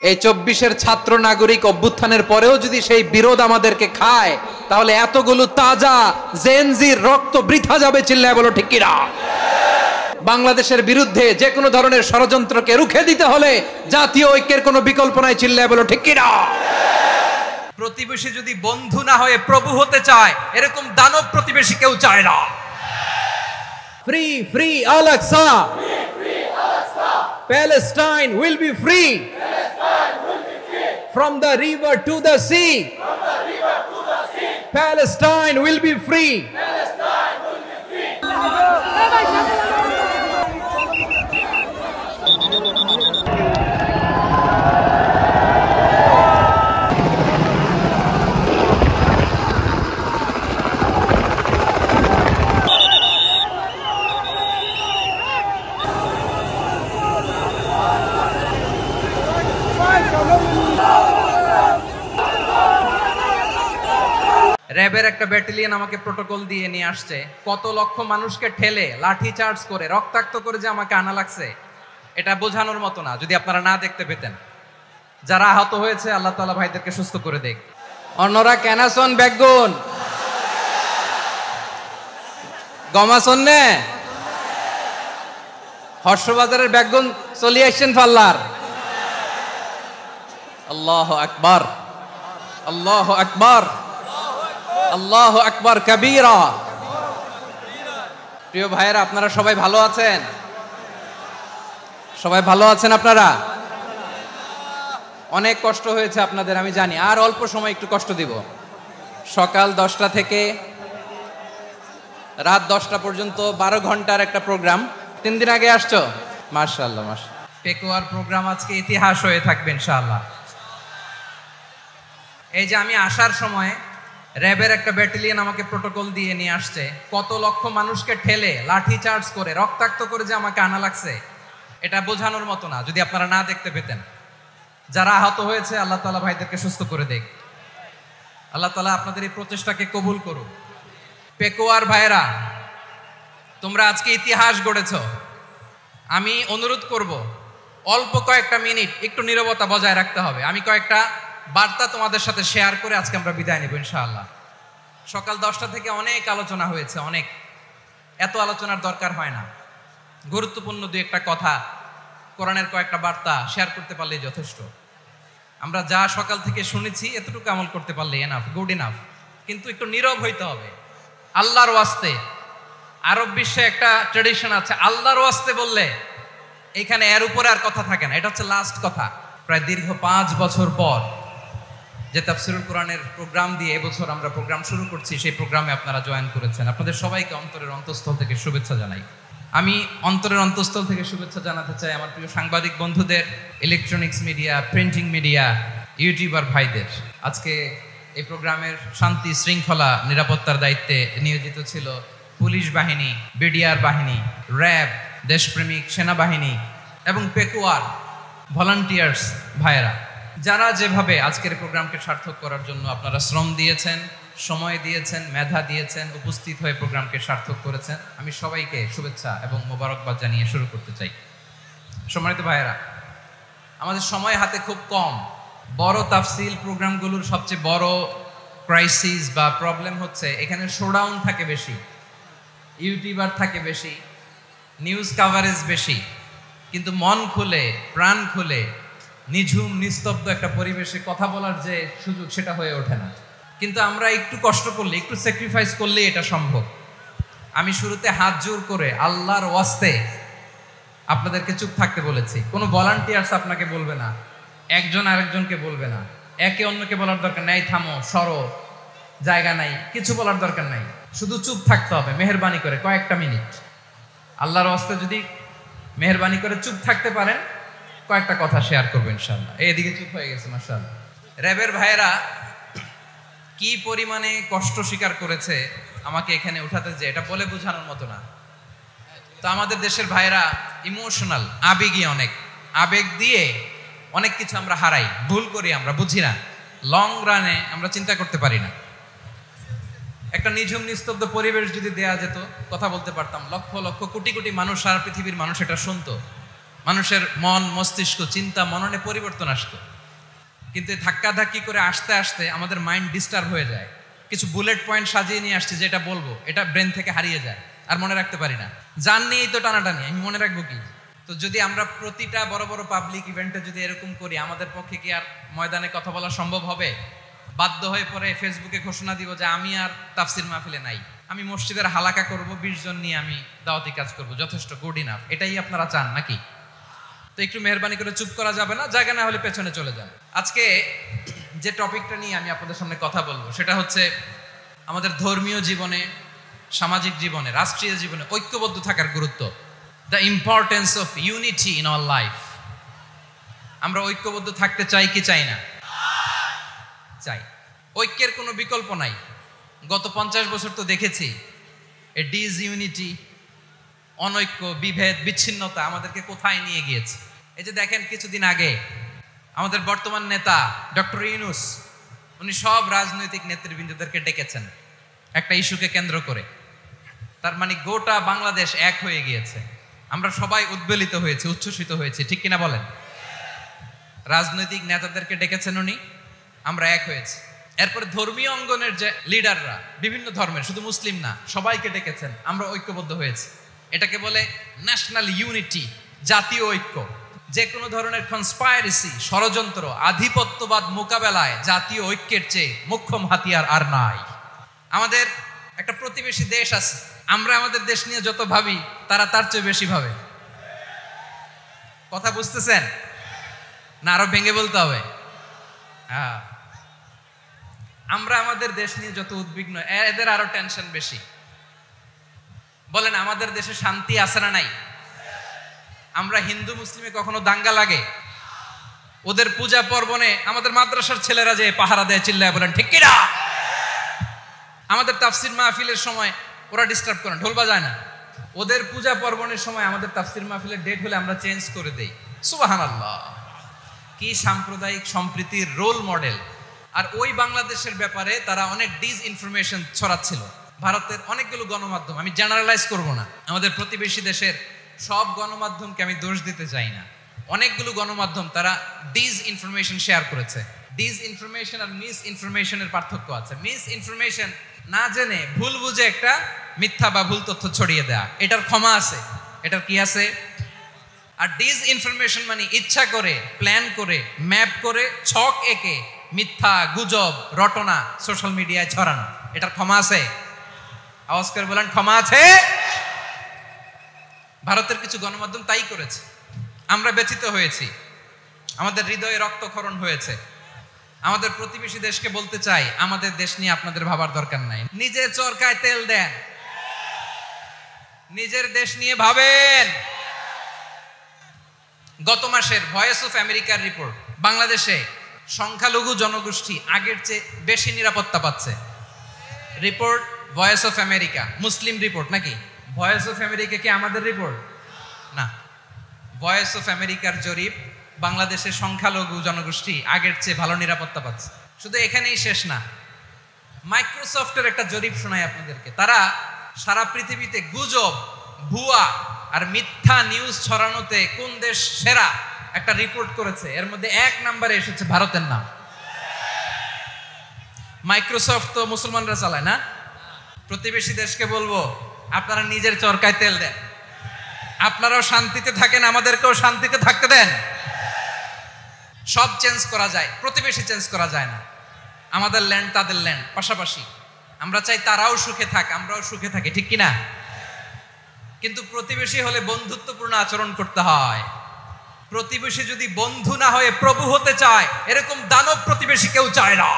এই 24-এর ছাত্র নাগরিক অভ্যুত্থানের পরেও যদি সেই বিরোধ আমাদেরকে খায়, তাহলে এতগুলো তাজা জেনজির রক্ত বৃথা যাবে। চিল্লায় বলো ঠিক কিনা? বাংলাদেশের বিরুদ্ধে যে কোনো ধরনের ষড়যন্ত্রকে রুখে দিতে হলে জাতীয় ঐক্যের কোনো বিকল্প নাই। চিল্লায় বলো ঠিক কিনা? প্রতিবেশী যদি বন্ধু না হয়ে প্রভু হতে চায়, এরকম দানব প্রতিবেশী কেউ চায় না। Free free Al Aqsa, Palestine will be free. From the river to the sea. Palestine will be free. র্যাবের একটা ব্যাটালিয়ন আমাকে প্রোটোকল দিয়ে নিয়ে আসছে। কত লক্ষ মানুষকে ঠেলে লাঠি চার্জ করে রক্তাক্ত করে যে আমাকে আনা লাগছে, এটা বোঝানোর মতো না। যদি আপনারা না দেখতে পেতেন। যারা আহত হয়েছে, আল্লাহ তাআলা ভাইদেরকে সুস্থ করে দেখ। অন্যরা কেনাসন বেগুন গমাসন নে হর্ষবাজারের বেগুন চলি আসছেন ফাল্লার। আল্লাহু আকবার, আল্লাহু আকবার, আল্লাহু আকবার কাবীরা। প্রিয় ভাইয়েরা, আপনারা সবাই ভালো আছেন? সবাই ভালো আছেন? আপনারা অনেক কষ্ট হয়েছে আপনাদের, আমি জানি। আর অল্প সময় একটু কষ্ট দিব। সকাল 10টা থেকে রাত 10টা পর্যন্ত 12 ঘন্টার একটা প্রোগ্রাম। 3 দিন আগে আসছো? মাশাআল্লাহ, মাশাআল্লাহ। পেকুয়ার প্রোগ্রাম আজকে ইতিহাস হয়ে থাকবে ইনশাআল্লাহ। এই যে আমি আসার সময় র্যাবের একটা ব্যাটালিয়ন আমাকে প্রোটোকল দিয়ে নিয়ে আসছে। কত লক্ষ মানুষকে ঠেলে লাঠি চার্জ করে রক্তাক্ত করে যে আমাকে আনা লাগছে, এটা বোঝানোর মতো না। যদি আপনারা না দেখতে পেতেন। যারা আহত হয়েছে, আল্লাহ তাআলা ভাইদেরকে সুস্থ করে দেখ। আল্লাহ তাআলা আপনাদের এই প্রচেষ্টাকে কবুল করুক। পেকুয়ার ভাইয়েরা, তোমরা আজকে ইতিহাস গড়েছ। আমি অনুরোধ করব, অল্প কয়েকটা মিনিট একটু নীরবতা বজায় রাখতে হবে। আমি কয়েকটা বার্তা তোমাদের সাথে শেয়ার করে আজকে আমরা বিদায় নেব ইনশাআল্লাহ। সকাল 10টা থেকে অনেক আলোচনা হয়েছে, অনেক। এত আলোচনার দরকার হয় না। গুরুত্বপূর্ণ দুই একটা কথা, কোরআনের কয়েকটা বার্তা শেয়ার করতে পারলেই যথেষ্ট। আমরা যা সকাল থেকে শুনেছি, এতটুকু আমল করতে পারলে এনাফ, গুড ইনাফ। কিন্তু একটু নীরব হইতে হবে আল্লাহর ওয়াস্তে। আরব বিশ্বে একটা ট্র্যাডিশন আছে, আল্লাহর ওয়াস্তে বললে এখানে এর উপরে আর কথা থাকে না। এটা হচ্ছে লাস্ট কথা। প্রায় দীর্ঘ 5 বছর পর যে তাফসীরুল কোরআনের প্রোগ্রাম দিয়ে এবছর আমরা প্রোগ্রাম শুরু করছি, সেই প্রোগ্রামে আপনারা জয়েন করেছেন। আপনাদের সবাইকে অন্তরের অন্তঃস্থল থেকে শুভেচ্ছা জানাই। আমি অন্তরের অন্তঃস্থল থেকে শুভেচ্ছা জানাতে চাই আমার প্রিয় সাংবাদিক বন্ধুদের, electronics media, printing media, YouTuber ভাইদের। আজকে এই প্রোগ্রামের শান্তি শৃঙ্খলা নিরাপত্তার দায়িত্বে নিয়োজিত ছিল পুলিশ বাহিনী, বিডিআর বাহিনী, র্যাব, দেশপ্রেমিক সেনাবাহিনী এবং পেকুয়ার ভলান্টিয়ার্স ভাইয়েরা, যারা যেভাবে আজকের প্রোগ্রামকে সার্থক করার জন্য আপনারা শ্রম দিয়েছেন, সময় দিয়েছেন, মেধা দিয়েছেন, উপস্থিত হয়ে প্রোগ্রামকে সার্থক করেছেন, আমি সবাইকে শুভেচ্ছা এবং মোবারকবাদ জানিয়ে শুরু করতে চাই। সম্মানিত ভাইয়েরা, আমাদের সময় হাতে খুব কম। বড় তাফসিল প্রোগ্রামগুলোর সবচেয়ে বড় ক্রাইসিস বা প্রবলেম হচ্ছে এখানে শোডাউন থাকে বেশি, ইউটিউবার থাকে বেশি, নিউজ কাভারেজ বেশি, কিন্তু মন খুলে, প্রাণ খুলে, নিঝুম নিস্তব্ধ একটা পরিবেশে কথা বলার যে সুযোগ, সেটা হয়ে ওঠে না। কিন্তু আমরা একটু কষ্ট করলে, একটু স্যাক্রিফাইস করলে এটা সম্ভব। আমি শুরুতে হাত জোর করে আল্লাহর ওয়াস্তে আপনাদেরকে চুপ থাকতে বলেছি। কোনো ভলান্টিয়ার্স আপনাকে বলবে না, একজন আরেকজনকে বলবে না, একে অন্যকে বলার দরকার নাই, থামো, সরো, জায়গা নাই, কিছু বলার দরকার নাই। শুধু চুপ থাকতে হবে মেহেরবানি করে কয়েকটা মিনিট। আল্লাহর ওয়াস্তে যদি মেহেরবানি করে চুপ থাকতে পারেন, কয়েকটা কথা শেয়ার করবো ইনশাআল্লাহ। এইদিকে চুপ হয়ে গেছে মাশাআল্লাহ। র্যাবের ভাইয়েরা কি পরিমাণে কষ্ট স্বীকার করেছে আমাকে এখানে উঠাতে, যে এটা বলে বোঝানোর মতো না। তো আমাদের দেশের ভাইয়েরা ইমোশনাল, আবেগী অনেক। আবেগ দিয়ে অনেক কিছু আমরা হারাই, ভুল করি, আমরা বুঝি না। লং রানে আমরা চিন্তা করতে পারি না। একটা নিঝুম নিস্তব্ধ পরিবেশ যদি দেয়া যেত, কথা বলতে পারতাম, লক্ষ লক্ষ কোটি কোটি মানুষ, সারা পৃথিবীর মানুষ এটা শুনতো, মানুষের মন মস্তিষ্ক চিন্তা মননে পরিবর্তন আসতো। কিন্তু ধাক্কাধাক্কি করে আসতে আসতে আমাদের মাইন্ড ডিস্টার্ব হয়ে যায়। কিছু বুলেট পয়েন্ট সাজিয়ে নিয়ে আসছে, যেটা বলবো এটা ব্রেন থেকে হারিয়ে যায়, আর মনে রাখতে পারি না। জান নিয়েই তো টানাটানি, আমি মনে রাখবো কি? তো যদি আমরা প্রতিটা বড় বড় পাবলিক ইভেন্টে যদি এরকম করি, আমাদের পক্ষে কি আর ময়দানে কথা বলা সম্ভব হবে? বাধ্য হয়ে পরে ফেসবুকে ঘোষণা দিব যে আমি আর তাফসির মাহফিলে নাই, আমি মসজিদের হালাকা করব, 20 জন নিয়ে আমি দাওয়াতি কাজ করব, যথেষ্ট, গুড ইনাফ। এটাই আপনারা চান নাকি? তো একটু মেহরবানি করে চুপ করা যাবে না, জায়গা না হলে পেছনে চলে যান। আজকে যে টপিকটা নিয়ে আমি আপনাদের সামনে কথা বলবো সেটা হচ্ছে আমাদের ধর্মীয় জীবনে, সামাজিক জীবনে, রাষ্ট্রীয় জীবনে ঐক্যবদ্ধ থাকার গুরুত্ব। The importance of unity in our life. আমরা ঐক্যবদ্ধ থাকতে চাই কি চাই না? চাই। ঐক্যের কোনো বিকল্প নাই। গত 50 বছর তো দেখেছি এ ডিসইউনিটি, অনৈক্য, বিভেদ, বিচ্ছিন্নতা আমাদেরকে কোথায় নিয়ে গিয়েছে। এই যে দেখেন, কিছুদিন আগে আমাদের বর্তমান নেতা ডক্টর ইউনূস, উনি সব রাজনৈতিক নেতৃবৃন্দদেরকে ডেকেছেন একটা ইস্যুকে কেন্দ্র করে। তার মানে গোটা বাংলাদেশ এক হয়ে গিয়েছে। আমরা সবাই উদ্বেলিত হয়েছি, উচ্ছ্বসিত হয়েছি, ঠিক কিনা বলেন? রাজনৈতিক নেতাদেরকে ডেকেছেন উনি, আমরা এক হয়েছি। এরপরে ধর্মীয় অঙ্গনের যে লিডাররা, বিভিন্ন ধর্মের, শুধু মুসলিম না, সবাইকে ডেকেছেন, আমরা ঐক্যবদ্ধ হয়েছি। এটাকে বলে ন্যাশনাল ইউনিটি, জাতীয় ঐক্য। যে কোনো ধরনের কনস্পাইরেসি, ষড়যন্ত্র, আধিপত্যবাদ মোকাবেলায় জাতীয় ঐক্যের চেয়ে মোক্ষম হাতিয়ার আর নাই। আমাদের একটা প্রতিবেশী দেশ আছে, আমরা আমাদের দেশ নিয়ে যত ভাবি তারা তার চেয়ে বেশি ভাবে। কথা বুঝতেছেন না? আরো ভেঙে বলতে হবে। হ্যাঁ, আমরা আমাদের দেশ নিয়ে যত উদ্বিগ্ন, এদের আরো টেনশন বেশি। বলেন, আমাদের দেশে শান্তি আছে না নাই? আমরা হিন্দু মুসলিমে কখনো দাঙ্গা লাগে? ওদের পূজা পর্বণে আমাদের মাদ্রাসার ছেলেরা যে পাহারা দেয়, চিল্লায় বলেন ঠিক কিনা? আমাদের তাফসির মাহফিলের সময় ওরা ডিস্টার্ব করে, ঢোল বাজায় না। ওদের পূজা পর্বণের সময় আমাদের তাফসির মাহফিলের ডেট হলে আমরা চেঞ্জ করে দেই। সুবহানাল্লাহ, কি সাম্প্রদায়িক সম্প্রীতির রোল মডেল। আর ওই বাংলাদেশের ব্যাপারে তারা অনেক ডিসইনফরমেশন ছড়াচ্ছিল। ভারতের অনেকগুলো গণমাধ্যম, আমি জেনারেলাইজ করব না, আমাদের প্রতিবেশী দেশের সব গণমাধ্যমকে আমি দোষ দিতে চাই না, অনেকগুলো গণমাধ্যম তারা ডিসইনফরমেশন শেয়ার করেছে। ডিসইনফরমেশন আর মিস ইনফরমেশনের পার্থক্য আছে। মিস ইনফরমেশন না জেনে ভুল বুঝে একটা মিথ্যা বা ভুল তথ্য ছড়িয়ে দেয়া, এটার ক্ষমা আছে, এটার কি আছে? আর ডিসইনফরমেশন মানে ইচ্ছা করে, প্ল্যান করে, ম্যাপ করে, ছক এঁকে মিথ্যা, গুজব, রটনা সোশ্যাল মিডিয়ায় ছড়ানো, এটার ক্ষমা আছে? আওয়াজ করে বলেন, ক্ষমা আছে? ভারতের কিছু গণমাধ্যম তাই করেছে। আমরা ব্যথিত হয়েছি, আমাদের হৃদয়ে রক্তক্ষরণ হয়েছে। আমাদের প্রতিবেশী দেশকে বলতে চাই, আমাদের দেশ নিয়ে আপনাদের ভাবার দরকার নাই। নিজের চরকায় তেল দেন, নিজের দেশ নিয়ে ভাবেন। গত মাসের ভয়েস অফ আমেরিকার রিপোর্ট, বাংলাদেশে সংখ্যালঘু জনগোষ্ঠী আগের চেয়ে বেশি নিরাপত্তা পাচ্ছে। Report voice of America, Muslim report নাকি? ভয়েস অফ আমেরিকা কি আমাদের রিপোর্ট না? ভয়েস অফ আমেরিকার জরিপ, বাংলাদেশের সংখ্যালঘু জনগোষ্ঠী আগের চেয়ে ভালো নিরাপত্তা পাচ্ছে। শুধু এখানেই শেষ না, মাইক্রোসফটের একটা জরিপ শোনায় আপনাদেরকে। তারা সারা পৃথিবীতে গুজব, ভুয়া আর মিথ্যা নিউজ ছড়ানোতে কোন দেশ সেরা একটা রিপোর্ট করেছে। এর মধ্যে 1 নম্বরে এসেছে ভারতের নাম। মাইক্রোসফট তো মুসলমানরা চালায় না? প্রতিবেশী দেশকে বলবো, আপনারা নিজের চরকায় তেল দেন, আপনারাও শান্তিতে থাকেন, আমাদেরকেও শান্তিতে থাকতে দেন। সব চেঞ্জ করা যায়, প্রতিবেশী চেঞ্জ করা যায় না। আমাদের ল্যান্ড তাদের ল্যান্ড, পাশাপাশি। আমরা চাই তারাও সুখে থাক, আমরাও সুখে থাকি, ঠিক কিনা? কিন্তু প্রতিবেশী হলে বন্ধুত্বপূর্ণ আচরণ করতে হয়। প্রতিবেশী যদি বন্ধু না হয়ে প্রভু হতে চায়, এরকম দানব প্রতিবেশী কেউ চায় না।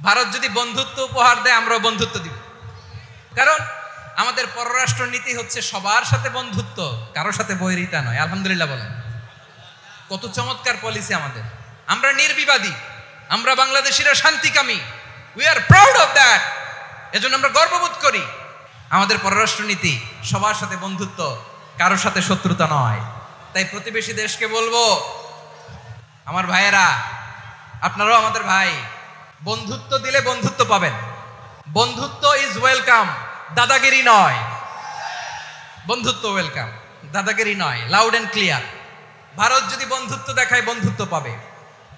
ভারত যদি বন্ধুত্ব উপহার দেয়, আমরাও বন্ধুত্ব দিব। কারণ আমাদের পররাষ্ট্র নীতি হচ্ছে সবার সাথে বন্ধুত্ব, কারোর সাথে বৈরিতা নয়। আলহামদুলিল্লাহ বলেন, কত চমৎকার পলিসি আমাদের। আমরা নির্বিবাদী, আমরা বাংলাদেশিরা শান্তিকামী। We are proud of that. এজন্য আমরা গর্ববোধ করি। আমাদের পররাষ্ট্র নীতি সবার সাথে বন্ধুত্ব, কারোর সাথে শত্রুতা নয়। তাই প্রতিবেশী দেশকে বলবো, আমার ভাইয়েরা, আপনারাও আমাদের ভাই, বন্ধুত্ব দিলে বন্ধুত্ব পাবেন। বন্ধুত্ব ইজ ওয়েলকাম, দাদাগিরি নয়। বন্ধুত্ব ওয়েলকাম। দাদাগিরি নয়, লাউড অ্যান্ড ক্লিয়ার। ভারত যদি বন্ধুত্ব দেখায় বন্ধুত্ব পাবে,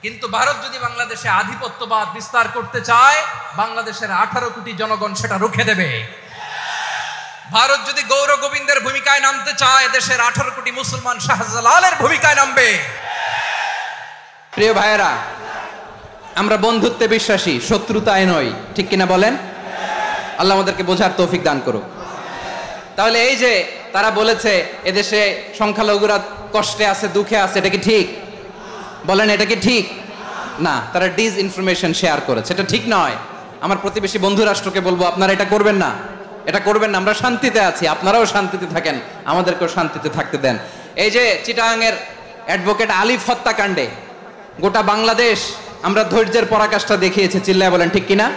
কিন্তু ভারত যদি বাংলাদেশে আধিপত্যবাদ বিস্তার করতে চায়, বাংলাদেশের 18 কোটি জনগণ সেটা রুখে দেবে। ভারত যদি গৌর গোবিন্দের ভূমিকায় নামতে চায়, দেশের 18 কোটি মুসলমান শাহজালালের ভূমিকায় নামবে। প্রিয় ভাইয়েরা, আমরা বন্ধুত্বে বিশ্বাসী, শত্রুতায় নই, ঠিক কিনা বলেন? আল্লাহ আমাদেরকে বোঝার তৌফিক দান করুক। তাহলে এই যে তারা বলেছে এদেশে সংখ্যালঘুরা কষ্টে আছে, দুঃখে আছে, এটা কি ঠিক? বলেন, এটা কি ঠিক? না, তারা ডিস ইনফরমেশন শেয়ার করেছে, এটা ঠিক নয়। আমার প্রতিবেশী বন্ধু রাষ্ট্রকে বলবো, আপনারা এটা করবেন না, এটা করবেন না। আমরা শান্তিতে আছি, আপনারাও শান্তিতে থাকেন, আমাদেরকেও শান্তিতে থাকতে দেন। এই যে চিটাগাংয়ের অ্যাডভোকেট আলিফ হত্যাকাণ্ডে গোটা বাংলাদেশ আমরা ধৈর্যের পরাকাষ্ঠা দেখিয়েছে, চিল্লায় বলেন ঠিক কিনা?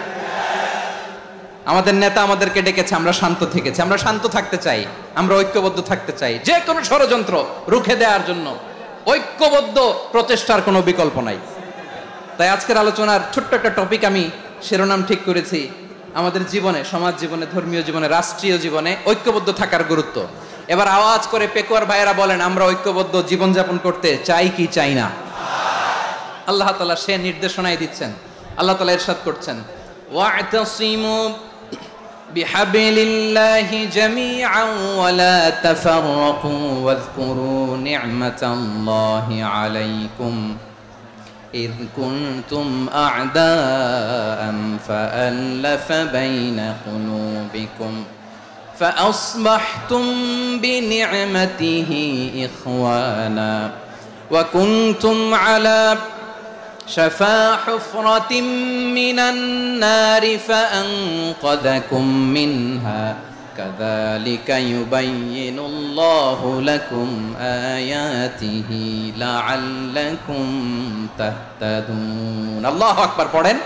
আমাদের নেতা আমাদেরকে ডেকেছে, আমরা শান্ত থেকেছি। আমরা শান্ত থাকতে চাই, আমরা ঐক্যবদ্ধ থাকতে চাই। যে কোনো ষড়যন্ত্র রুখে দেওয়ার জন্য ঐক্যবদ্ধ প্রচেষ্টার কোনো বিকল্প নাই। তাই আজকের আলোচনার ছোট্ট একটা টপিক আমি শিরোনাম ঠিক করেছি, আমাদের জীবনে, সমাজ জীবনে, ধর্মীয় জীবনে, রাষ্ট্রীয় জীবনে ঐক্যবদ্ধ থাকার গুরুত্ব। এবার আওয়াজ করে পেকুয়ার ভাইয়েরা বলেন, আমরা ঐক্যবদ্ধ জীবনযাপন করতে চাই কি চাই না? আল্লাহ তাআলা সে নির্দেশনাই দিচ্ছেন। আল্লাহ তাআলা ইরশাদ করছেন, ওয়া'তাসিমু বিহাবলিল্লাহি জামিআন ওয়া লা তাফাররাকু ওয়াযকুরু নি'মাতাল্লাহি আলাইকুম إذ كنتم أعداء فألف بين قلوبكم فأصبحتم بنعمته إخوانا وكنتم على شفا حفرة من النار فأنقذكم منها كذلك يبين الله لكم آياته لعلكم تهتدون الله أكبر পড়েন।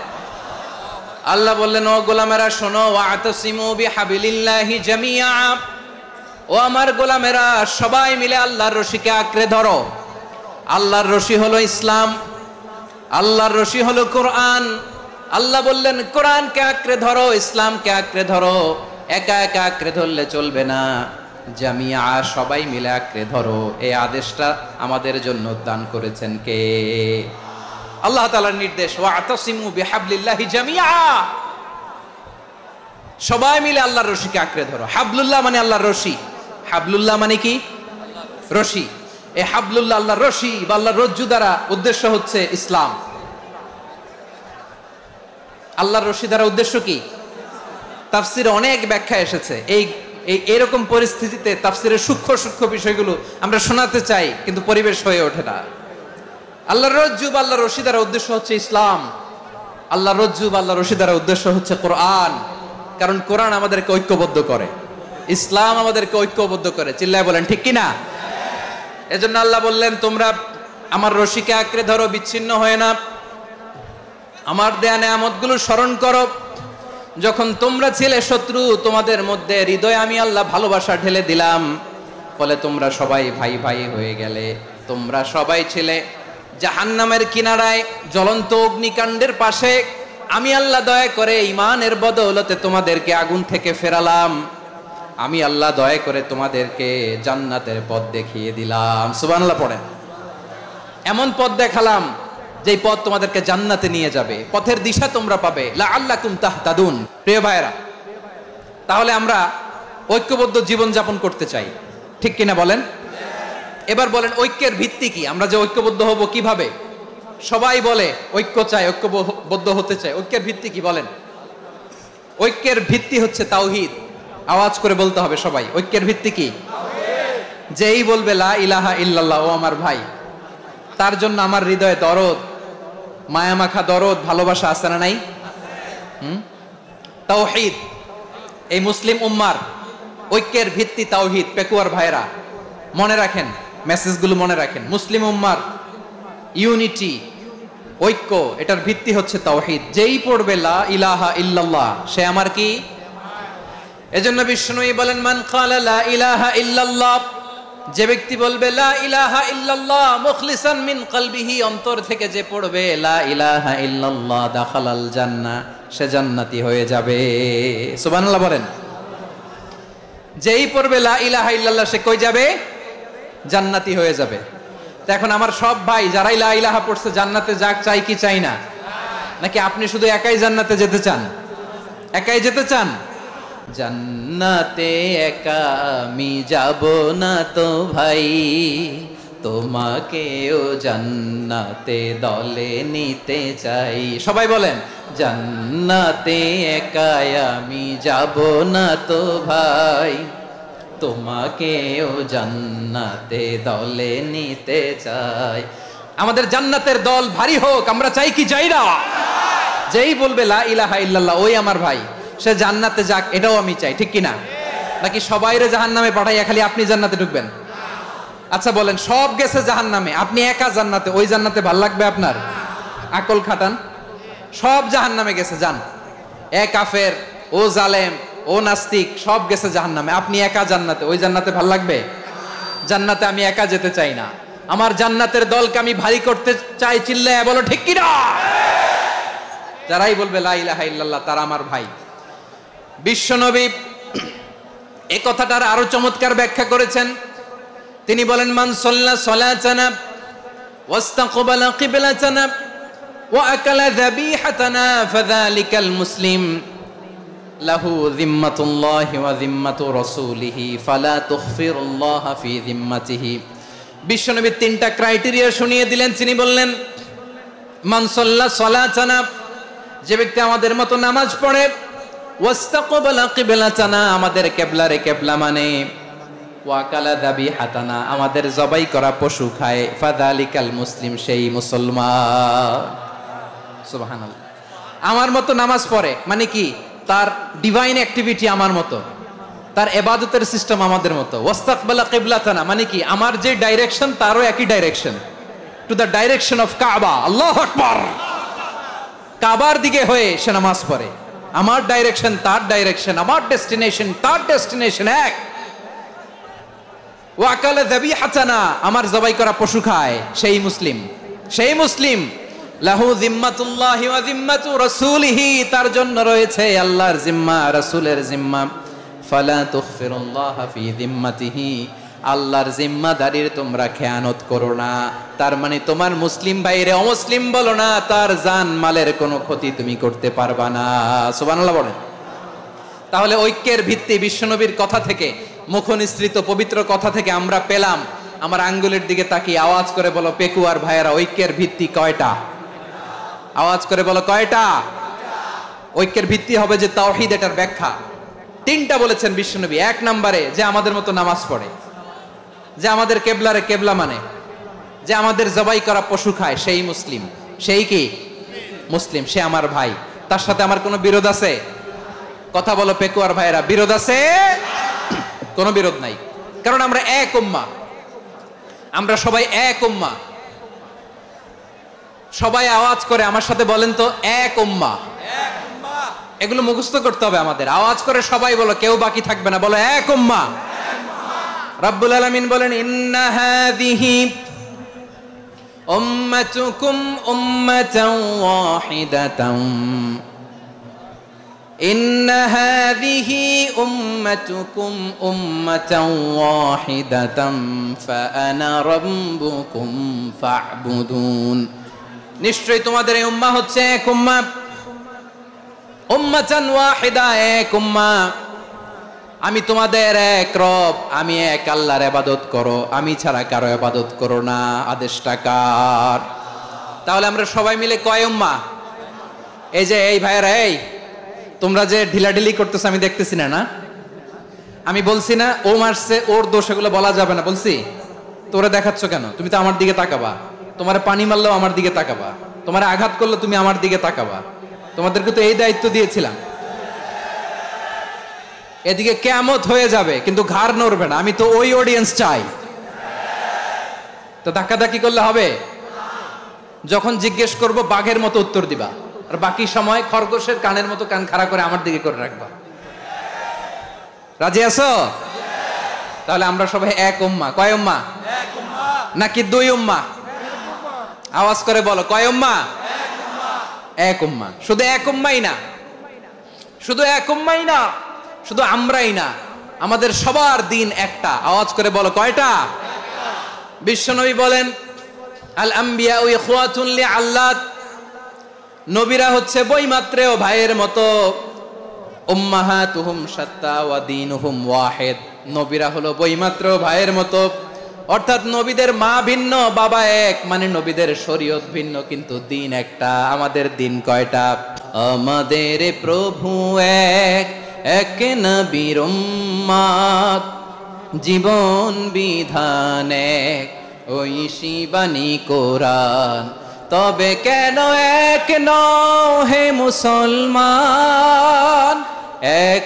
আল্লাহ বললেন, ও গোলামেরা শোনো, ওয়া'তাসিমু বিহাবলিল্লাহি জামিআ, ও আমার গোলামেরা সবাই মিলে আল্লাহর রশিকে আঁকড়ে ধরো। আল্লাহর রশি হলো ইসলাম, আল্লাহর রশি হলো কোরআন। আল্লাহ বললেন কোরআনকে আঁকড়ে ধরো, ইসলামকে আঁকড়ে ধরো। একা একা আঁকড়ে ধরলে চলবে না, জামিয়া, সবাই মিলে আঁকড়ে ধরো। এই আদেশটা আমাদের জন্য দান করেছেন কে? আল্লাহ তাআলার নির্দেশ, ওয়া'তাসিমু বিহাবলিল্লাহি জামিআ, সবাই মিলে আল্লাহর রশিকে আঁকড়ে ধরো। হাবলুল্লাহ মানে আল্লাহর রশি, হাবলুল্লাহ মানে কি? রশি। এই হাবলুল্লাহ আল্লাহর রশি বা আল্লাহর রজ্জু দ্বারা উদ্দেশ্য হচ্ছে ইসলাম। আল্লাহর রশি দ্বারা উদ্দেশ্য কি? তাফসিরে অনেক ব্যাখ্যা এসেছে। এইরকম পরিস্থিতিতে তাফসিরের সূক্ষ্ম সূক্ষ্ম বিষয়গুলো আমরা শোনাতে চাই, কিন্তু পরিবেশ হয়ে ওঠে না। আল্লাহর রজ্জু বা আল্লাহর রশি দ্বারা উদ্দেশ্য হচ্ছে ইসলাম। আল্লাহর রজ্জু বা আল্লাহর রশি দ্বারা উদ্দেশ্য হচ্ছে কোরআন, কারণ কোরআন আমাদেরকে ঐক্যবদ্ধ করে, ইসলাম আমাদেরকে ঐক্যবদ্ধ করে। চিল্লায় বলেন ঠিক কিনা? এজন্য আল্লাহ বললেন, তোমরা আমার রশিকে আঁকড়ে ধরো, বিচ্ছিন্ন হয়ে না। আমার দেয়া নেয়ামতগুলো স্মরণ করো। যখন তোমরা ছিলে শত্রু, তোমাদের মধ্যে হৃদয়ে আমি আল্লাহ ভালোবাসা ঢেলে দিলাম, ফলে তোমরা সবাই ভাই ভাই হয়ে গেলে। তোমরা সবাই ছিলে জাহান্নামের কিনারায়, জ্বলন্ত অগ্নিকাণ্ডের পাশে। আমি আল্লাহ দয়া করে ঈমানের বদৌলতে তোমাদেরকে আগুন থেকে ফেরালাম। আমি আল্লাহ দয়া করে তোমাদেরকে জান্নাতের পথ দেখিয়ে দিলাম। সুবহানাল্লাহ পড়েন। এমন পথ দেখালাম যেই পথ তোমাদেরকে জান্নাতে নিয়ে যাবে, পথের দিশা তোমরা পাবে। লাআল্লাকুম তাহতাদুন। প্রিয় ভাইরা, তাহলে আমরা ঐক্যবদ্ধ জীবন যাপন করতে চাই, ঠিক কিনা বলেন? এবার বলেন, ঐক্যের ভিত্তি কি? আমরা যে ঐক্যবদ্ধ হব কিভাবে? সবাই বলে ঐক্য চাই, ঐক্যবদ্ধ হতে চাই। ঐক্যের ভিত্তি কি বলেন? ঐক্যের ভিত্তি হচ্ছে তাওহীদ। আওয়াজ করে বলতে হবে সবাই, ঐক্যের ভিত্তি কি? যেই বলবে লা ইলাহা ইল্লাল্লাহ, ও আমার ভাই, তার জন্য আমার হৃদয়ে দরদ, মায়ামাখা দরদ, ভালোবাসা আছে না নাই? তাওহীদ। এই মুসলিম উম্মার ঐক্যের ভিত্তি তাওহীদ। পেকুয়ার ভাইরা মনে রাখেন, মেসেজগুলো মনে রাখেন। মুসলিম উম্মার ইউনিটি, ঐক্য, এটার ভিত্তি হচ্ছে তাওহীদ। যেই পড়বে লা ইলাহা ইল্লাল্লাহ, সে আমার কি? এজন্য বিষ্ণুই বলেন, মান ক্বালা লা ইলাহা ইল্লাল্লাহ, যে ব্যক্তি বলবে লা ইলাহা ইল্লাল্লাহ মুখলিসান মিন কলবিহি, অন্তর থেকে যে পড়বে লা ইলাহা ইল্লাল্লাহ, দাখালাল জান্নাহ, সে জান্নাতি হয়ে যাবে। সুবহানাল্লাহ বলেন। যেই পড়বে লা ইলাহা ইল্লাল্লাহ, সে কই যাবে? জান্নাতি হয়ে যাবে। তো এখন আমার সব ভাই যারাই লা ইলাহা পড়ছে জান্নাতে যাক, চাই কি চাই না? নাকি আপনি শুধু একাই জান্নাতে যেতে চান? একাই যেতে চান? জান্নাতে একা আমি যাব না তো ভাই, তোমাকেও জান্নাতে দলে নিতে চাই। সবাই বলেন, জান্নাতে একা আমি যাব না তো ভাই, তোমাকেও জান্নাতে দলে নিতে চাই। আমাদের জান্নাতের দল ভারী হোক, আমরা চাই কি চাই না? যেই বলবে লা ইলাহা ইল্লাল্লাহ ওই আমার ভাই, সে জান্নাতে যাক, এটাও আমি চাই, ঠিক কিনা? নাকি সবাইরে জাহান্নামে পাঠাইয়া খালি আপনি জান্নাতে ঢুকবেন? আচ্ছা বলেন, সব গেছে জাহান্নামে, আপনি একা জান্নাতে, ওই জান্নাতে ভাল লাগবে আপনার? আকল খাটান। সব জাহান্নামে গেছে, যান। এ কাফের, ও জালেম, ও নাস্তিক, সব গেছে জাহান্নামে, আপনি একা জান্নাতে, ওই জান্নাতে ভাল লাগবে? জান্নাতে আমি একা যেতে চাই না, আমার জান্নাতের দলকে আমি ভারী করতে চাই। চিল্লায় বলো ঠিক কিনা? যারাই বলবে লা ইলাহা ইল্লাল্লাহ তারা আমার ভাই। বিশ্বনবী এই কথাটার আরো চমৎকার ব্যাখ্যা করেছেন। তিনি বলেন, মান সাল্লা সালাতানা ওয়াস্তাকবালা কিবলাতানা ওয়া আকালা যাবিহাতানা ফাযালিকাল মুসলিম লাহু যিম্মাতুল্লাহি ওয়া যিম্মাতু রাসূলিহি ফালা তুখফিরুল্লাহ ফি যিম্মাতিহি। বিশ্বনবী তিনটা ক্রাইটেরিয়া শুনিয়ে দিলেন। তিনি বললেন, মান সাল্লা সালাতানা, যে ব্যক্তি আমাদের মতো নামাজ পড়ে, ওয়াস্তাকবালা কিবলাতানা, আমাদের কিবলারে কিবলা মানে, ওয়াকালা যাবিহাতানা, আমাদের জবাই করা পশু খায়, ফাযালিকাল মুসলিম, সেই মুসলমান। সুবহানাল্লাহ। আমার মতো নামাজ পড়ে মানে কি? তার ডিভাইন অ্যাক্টিভিটি আমার মতো, তার ইবাদতের সিস্টেম আমাদের মতো। ওয়াস্তাকবালা কিবলাতানা মানে কি? আমার যে ডাইরেকশন তারও একই direction, to the direction of কাবা। আল্লাহু আকবার। কাবার দিকে হয়ে সে নামাজ পড়ে, আমার ডাইরেকশন তার ডাইরেকশন, আমার ডেস্টিনেশন তার ডেস্টিনেশন এক। ওয়াকালা যাবিহাতানা, আমার জবাই করা পশু খায়, সেই মুসলিম। সেই মুসলিম। লাহু যিম্মাতুল্লাহি ওয়া যিম্মাতু রাসূলিহি, তার জন্য রয়েছে আল্লাহর জিম্মা, রাসূলের জিম্মা। ফালা তুখফিরুল্লাহ ফি যিম্মাতিহি, আল্লাহর জিম্মাদারির তোমরা খেয়ানত করো না। তার মানে তোমার মুসলিম ভাইরে অমুসলিম বলো না, তার জান মালের কোনো ক্ষতি তুমি করতে পারবা না। সুবহানাল্লাহ বলেন। তাহলে ঐক্যের ভিত্তি বিশ্বনবীর কথা থেকে, মুখনিসৃত পবিত্র কথা থেকে আমরা পেলাম। আমার আঙ্গুলের দিকে তাকিয়ে আওয়াজ করে বলো পেকুয়ার ভাইয়েরা, ঐক্যের ভিত্তি কয়টা? আওয়াজ করে বলো কয়টা? ঐক্যের ভিত্তি হবে যে তাওহীদ, এটার ব্যাখ্যা তিনটা বলেছেন বিশ্বনবী। এক নম্বরে, যে আমাদের মতো নামাজ পড়ে, যে আমাদের কেবলারে কেবলা মানে, যে আমাদের জবাই করা পশু খায়, সেই মুসলিম। সেই কি? মুসলিম। সে আমার ভাই। তার সাথে আমার কোনো বিরোধ আছে? কথা বলো পেকুয়ার ভাইয়েরা, বিরোধ আছে? কোনো বিরোধ নাই, কারণ আমরা এক উম্মাহ, আমরা সবাই এক উম্মাহ। সবাই আওয়াজ করে আমার সাথে বলেন তো, এক উম্মাহ। এগুলো মুখস্থ করতে হবে আমাদের। আওয়াজ করে সবাই বলো, কেউ বাকি থাকবে না, বলো এক উম্মাহ। রব্বুল আলামিন বলেন, ইন্না হাযিহি উম্মাতুকুম উম্মাতান ওয়াহিদাতান, ইন্না হাযিহি উম্মাতুকুম উম্মাতান ওয়াহিদাতান ফাআনা রাব্বুকুম ফা'বুদুন। নিশ্চয়ই তোমাদের এই উম্মাহ হচ্ছে এক উম্মাহ, উম্মাতান ওয়াহিদা, এক উম্মাহ। আমি তোমাদের এক রব, আমি এক আল্লাহর ইবাদত করো, আমি ছাড়া কারো ইবাদত করো না। আদেশটা কার? তাহলে আমরা সবাই মিলে কয় উম্মাহ? এই যে এই ভাইয়েরা, এই তোমরা যে ঢিলাঢিলি করতেছ আমি দেখতেছি না, না? আমি বলছি না ও মারছে, ওর দোষ, এগুলো বলা যাবে না। বলছি তোরা দেখাচ্ছ কেন? তুমি তো আমার দিকে তাকাবা। তোমার পানি মারলেও আমার দিকে তাকাবা, তোমার আঘাত করলে তুমি আমার দিকে তাকাবা। তোমাদেরকে তো এই দায়িত্ব দিয়েছিলাম। এদিকে কিয়ামত হয়ে যাবে কিন্তু ঘাড় নড়বে না। আমি তো ওই অডিয়েন্স চাই। তো ধাক্কাধাক্কি করলে হবে? যখন জিজ্ঞেস করব বাঘের মতো উত্তর দিবা, আর বাকি সময় খরগোশের কানের মতো কান খাড়া করে আমার দিকে করে রাখবা। রাজি আছো? তাহলে আমরা সবাই এক উম্মাহ। কয় উম্মাহ? নাকি দুই উম্মাহ? আওয়াজ করে বলো, কয় উম্মাহ? এক উম্মাহ। শুধু এক উম্মাই না, শুধু এক উম্মাই না, শুধু আমরাই না, আমাদের সবার দিন একটা। আওয়াজ করে বলো কয়টা? বিশ্বনবী বলেন আল আম্বিয়া ইখওয়াতুন লিআল্লাত, নবীরা হচ্ছে বৈমাত্রেয় ভাইয়ের মতো। উম্মাহাতুহুম শাত্তা ওয়া দীনুহুম ওয়াহিদ, নবীরা হলো বৈমাত্রেয় ভাইয়ের মতো, অর্থাৎ নবীদের মা ভিন্ন বাবা এক, মানে নবীদের শরীয়ত ভিন্ন কিন্তু দিন একটা। আমাদের দিন কয়টা? আমাদের প্রভু এক, এক নবীর উম্মত, জীবন বিধান এক, ঐশী বাণী কোরআন। তবে কেন এক নও হে মুসলমান, এক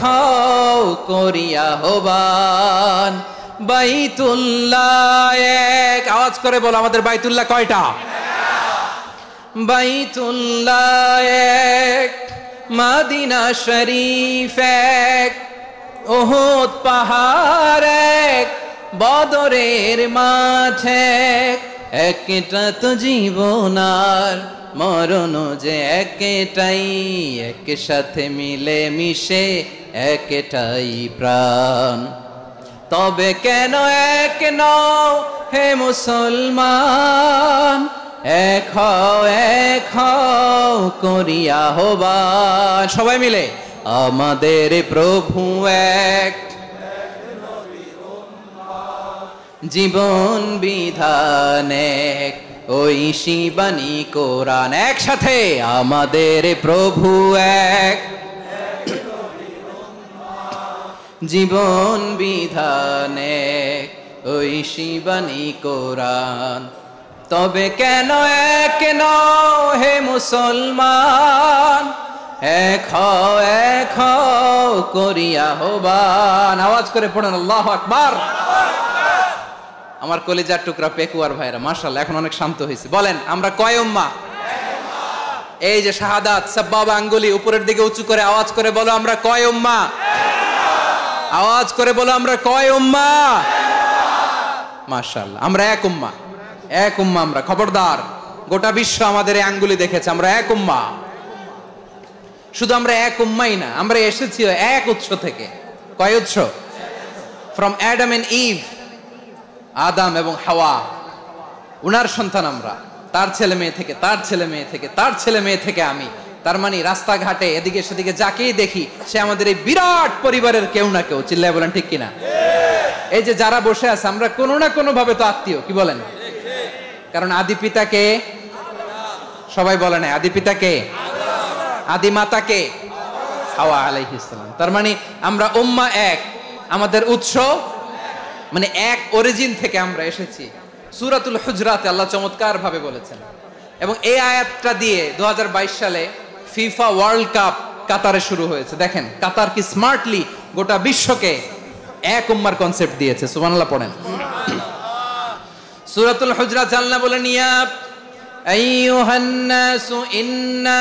হও করিয়া হবান। বাইতুল্লাহ এক, আওয়াজ করে বলো আমাদের বাইতুল্লাহ কয়টা? বাইতুল্লাহ এক, মদিনা শরীফ এক, উহুদ পাহাড় এক, বদরের মাঠ এক। একটা তো জীবন আর মরণ যে একটাই, একসাথে মিলে মিশে একটাই প্রাণ। তবে কেন এক নও হে মুসলমান, এক হও করিয়া হবান। সবাই মিলে আমাদের প্রভু এক, জীবন বিধান এক, ঐশী বাণী কোরআন। একসাথে আমাদের প্রভু এক, জীবন বিধান এক, ঐশী বাণী কোরআন। তবে কেন এক নও হে মুসলমান, এক হও করিয়া হবান। আওয়াজ করে পড়েন আল্লাহু আকবার। আমার কলিজার টুকরা পেকুয়ার ভাইরা মাশাআল্লাহ এখন অনেক শান্ত হয়েছে। বলেন আমরা কয় উম্মাহ? এই যে শাহাদাত সাব্বাবা আঙ্গুলি উপরের দিকে উঁচু করে আওয়াজ করে বলো আমরা কয় উম্মাহ? আওয়াজ করে বলো আমরা কয় উম্মাহ? মাশাআল্লাহ আমরা এক উম্মাহ, এক উম্মাহ আমরা। খবরদার, গোটা বিশ্ব আমাদের এই আঙ্গুলি দেখেছে, আমরা এক উম্মাহ। শুধু আমরা এক উম্মাই না, আমরা এসেছি এক উৎস থেকে। কয় উৎস? ফ্রম অ্যাডাম এন্ড ইভ, আদম এবং হাওয়া, উনার সন্তান আমরা। তার ছেলে মেয়ে থেকে, তার ছেলে মেয়ে থেকে, তার ছেলে মেয়ে থেকে আমি। তার মানে রাস্তাঘাটে এদিকে সেদিকে যাকেই দেখি সে আমাদের এই বিরাট পরিবারের কেউ না কেউ। চিল্লায় বলেন ঠিক কিনা? এই যে যারা বসে আছে আমরা কোনো না কোনো ভাবে তো আত্মীয়, কি বলেন? কারণ আদি পিতাকে সবাই বলে না, আদি পিতাকে, আদি মাতাকে হাওয়া আলাইহিস সালাম। তার মানে আমরা উম্মাহ এক, আমাদের উৎস মানে এক অরিজিন থেকে আমরা এসেছি। সূরাতুল হুজরাতে আল্লাহ চমৎকার ভাবে বলেছেন। এবং এই আয়াতটা দিয়ে 2022 সালে ফিফা ওয়ার্ল্ড কাপ কাতারে শুরু হয়েছে। দেখেন কাতার কি স্মার্টলি গোটা বিশ্বকে এক উম্মার কনসেপ্ট দিয়েছে। সুবহানাল্লাহ পড়েন। সূরাতুল হুজরাত আল্লাহ বলেন ইয়া আইয়ুহান নাসু ইন্না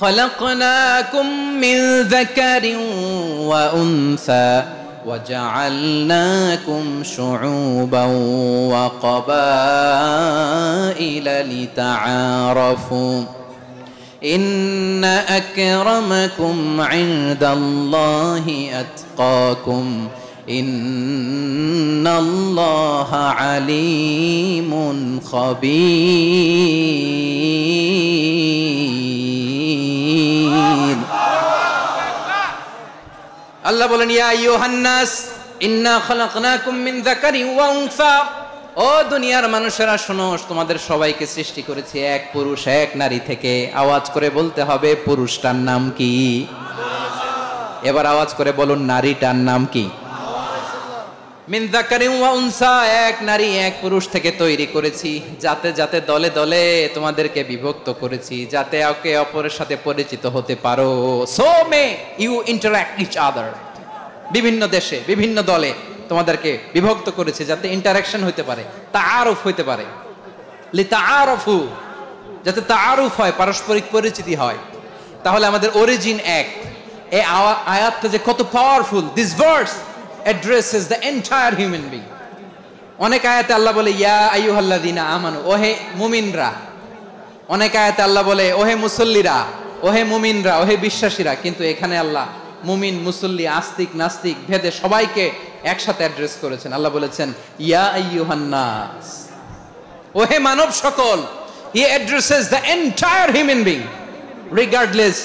খলাকনাকুম মিন যাকারিন ওয়া উনসা وجعلناكم شعوبا وقبائل لتعارفوا إن أكرمكم عند الله أتقاكم إن الله عليم خبير আল্লাহ বলেন ইয়া আইয়ুহান নাস ইন্না খলাকনাকুম মিন যাকারিন ওয়া উনসা, ও দুনিয়ার মানুষেরা শোনো, তোমাদের সবাইকে সৃষ্টি করেছি এক পুরুষ এক নারী থেকে। আওয়াজ করে বলতে হবে পুরুষটার নাম কি? এবার আওয়াজ করে বলুন নারীটার নাম কি? মিন যাকারিন ওয়া উনসা, এক নারী এক পুরুষ থেকে তৈরি করেছি। যাতে যাতে দলে দলে তোমাদেরকে বিভক্ত করেছি, যাতে একে অপরের সাথে পরিচিত হতে পারো। So may you interact each other. বিভিন্ন দেশে বিভিন্ন দলে তোমাদেরকে বিভক্ত করেছি যাতে ইন্টারাকশন হতে পারে, তাআরুফ হতে পারে। লিতাআরফু, যাতে তাআরুফ হয়, পারস্পরিক পরিচিতি হয়। তাহলে আমাদের অরিজিন এক। এই আয়াতটা যে কত powerful. This verse addresses the entire human being. অনেক আয়াতে আল্লাহ বলে ইয়া আইয়ুহাল্লাযীনা আমানু, ওহে মুমিনরা। অনেক আয়াতে আল্লাহ বলে ওহে মুসল্লিরা, ওহে মুমিনরা, ওহে বিশ্বাসীরা। কিন্তু এখানে আল্লাহ মুমিন মুসল্লি আস্তিক নাস্তিক ভেদে সবাইকে একসাথে অ্যাড্রেস করেছেন। আল্লাহ বলেছেন ইয়া আইয়ুহান নাস, ও হে মানব সকল। He addresses the entire human being regardless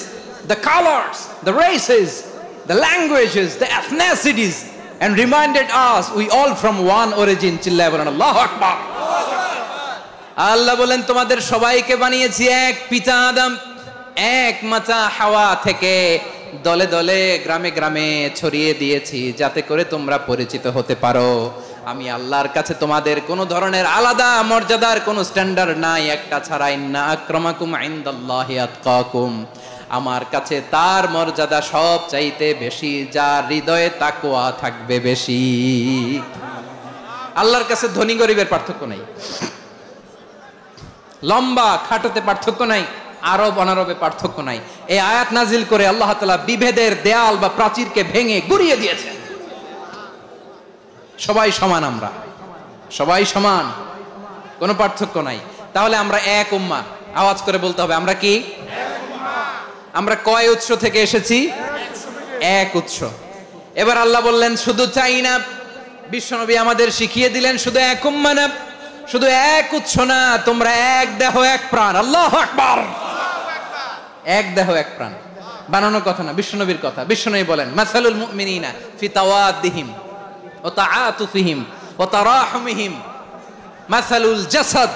the colors, the races, the languages, the ethnicities, and reminded us we all from one origin. চিল্লায় বলেন আল্লাহু আকবার। আল্লাহ বলেন তোমাদের সবাইকে বানিয়েছি এক পিতা আদম, এক মাতা হাওয়া থেকে, দলে দলে গ্রামে গ্রামে ছড়িয়ে দিয়েছি যাতে করে তোমরা পরিচিত হতে পারো। আমি আল্লাহর কাছে তোমাদের কোনো ধরনের আলাদা মর্যাদার কোনো স্ট্যান্ডার্ড নাই একটা ছাড়া। ইন্না আক্রামাকুম ইনদাল্লাহি আতকাকুম, আমার কাছে তার মর্যাদা সব চাইতে বেশি যার হৃদয়ে তাকওয়া থাকবে বেশি। আল্লাহর কাছে ধনী গরিবের পার্থক্য নাই, লম্বা খাটোতে পার্থক্য নাই, আরব অনারবে পার্থক্য নাই। এই আয়াত নাজিল করে আল্লাহ তাআলা বিভেদের দেয়াল বা প্রাচীরকে ভেঙে গুড়িয়ে দিয়েছেন। সবাই সমান, আমরা সবাই সমান, কোনো পার্থক্য নাই। তাহলে আমরা এক উম্মাহ, আওয়াজ করে বলতে হবে আমরা কি? আমরা কয় উৎস থেকে এসেছি? এক উৎস। এবার আল্লাহ বললেন শুধু চাই না, বিশ্বনবী আমাদের শিখিয়ে দিলেন শুধু এক উম্মাহ না, শুধু এক উৎস না, তোমরা এক দেহ এক প্রাণ। আল্লাহু আকবার। এক দেহ এক প্রাণ বানানোর কথা না, বিশ্বনবীর কথা। বিশ্বনবী বলেন মাসালুল মুমিনিনা ফি তাওয়াদ্দিহিম ওয়া তাআতুফিহিম ওয়া তারাহুমিহিম মাসালুল জাসাদ।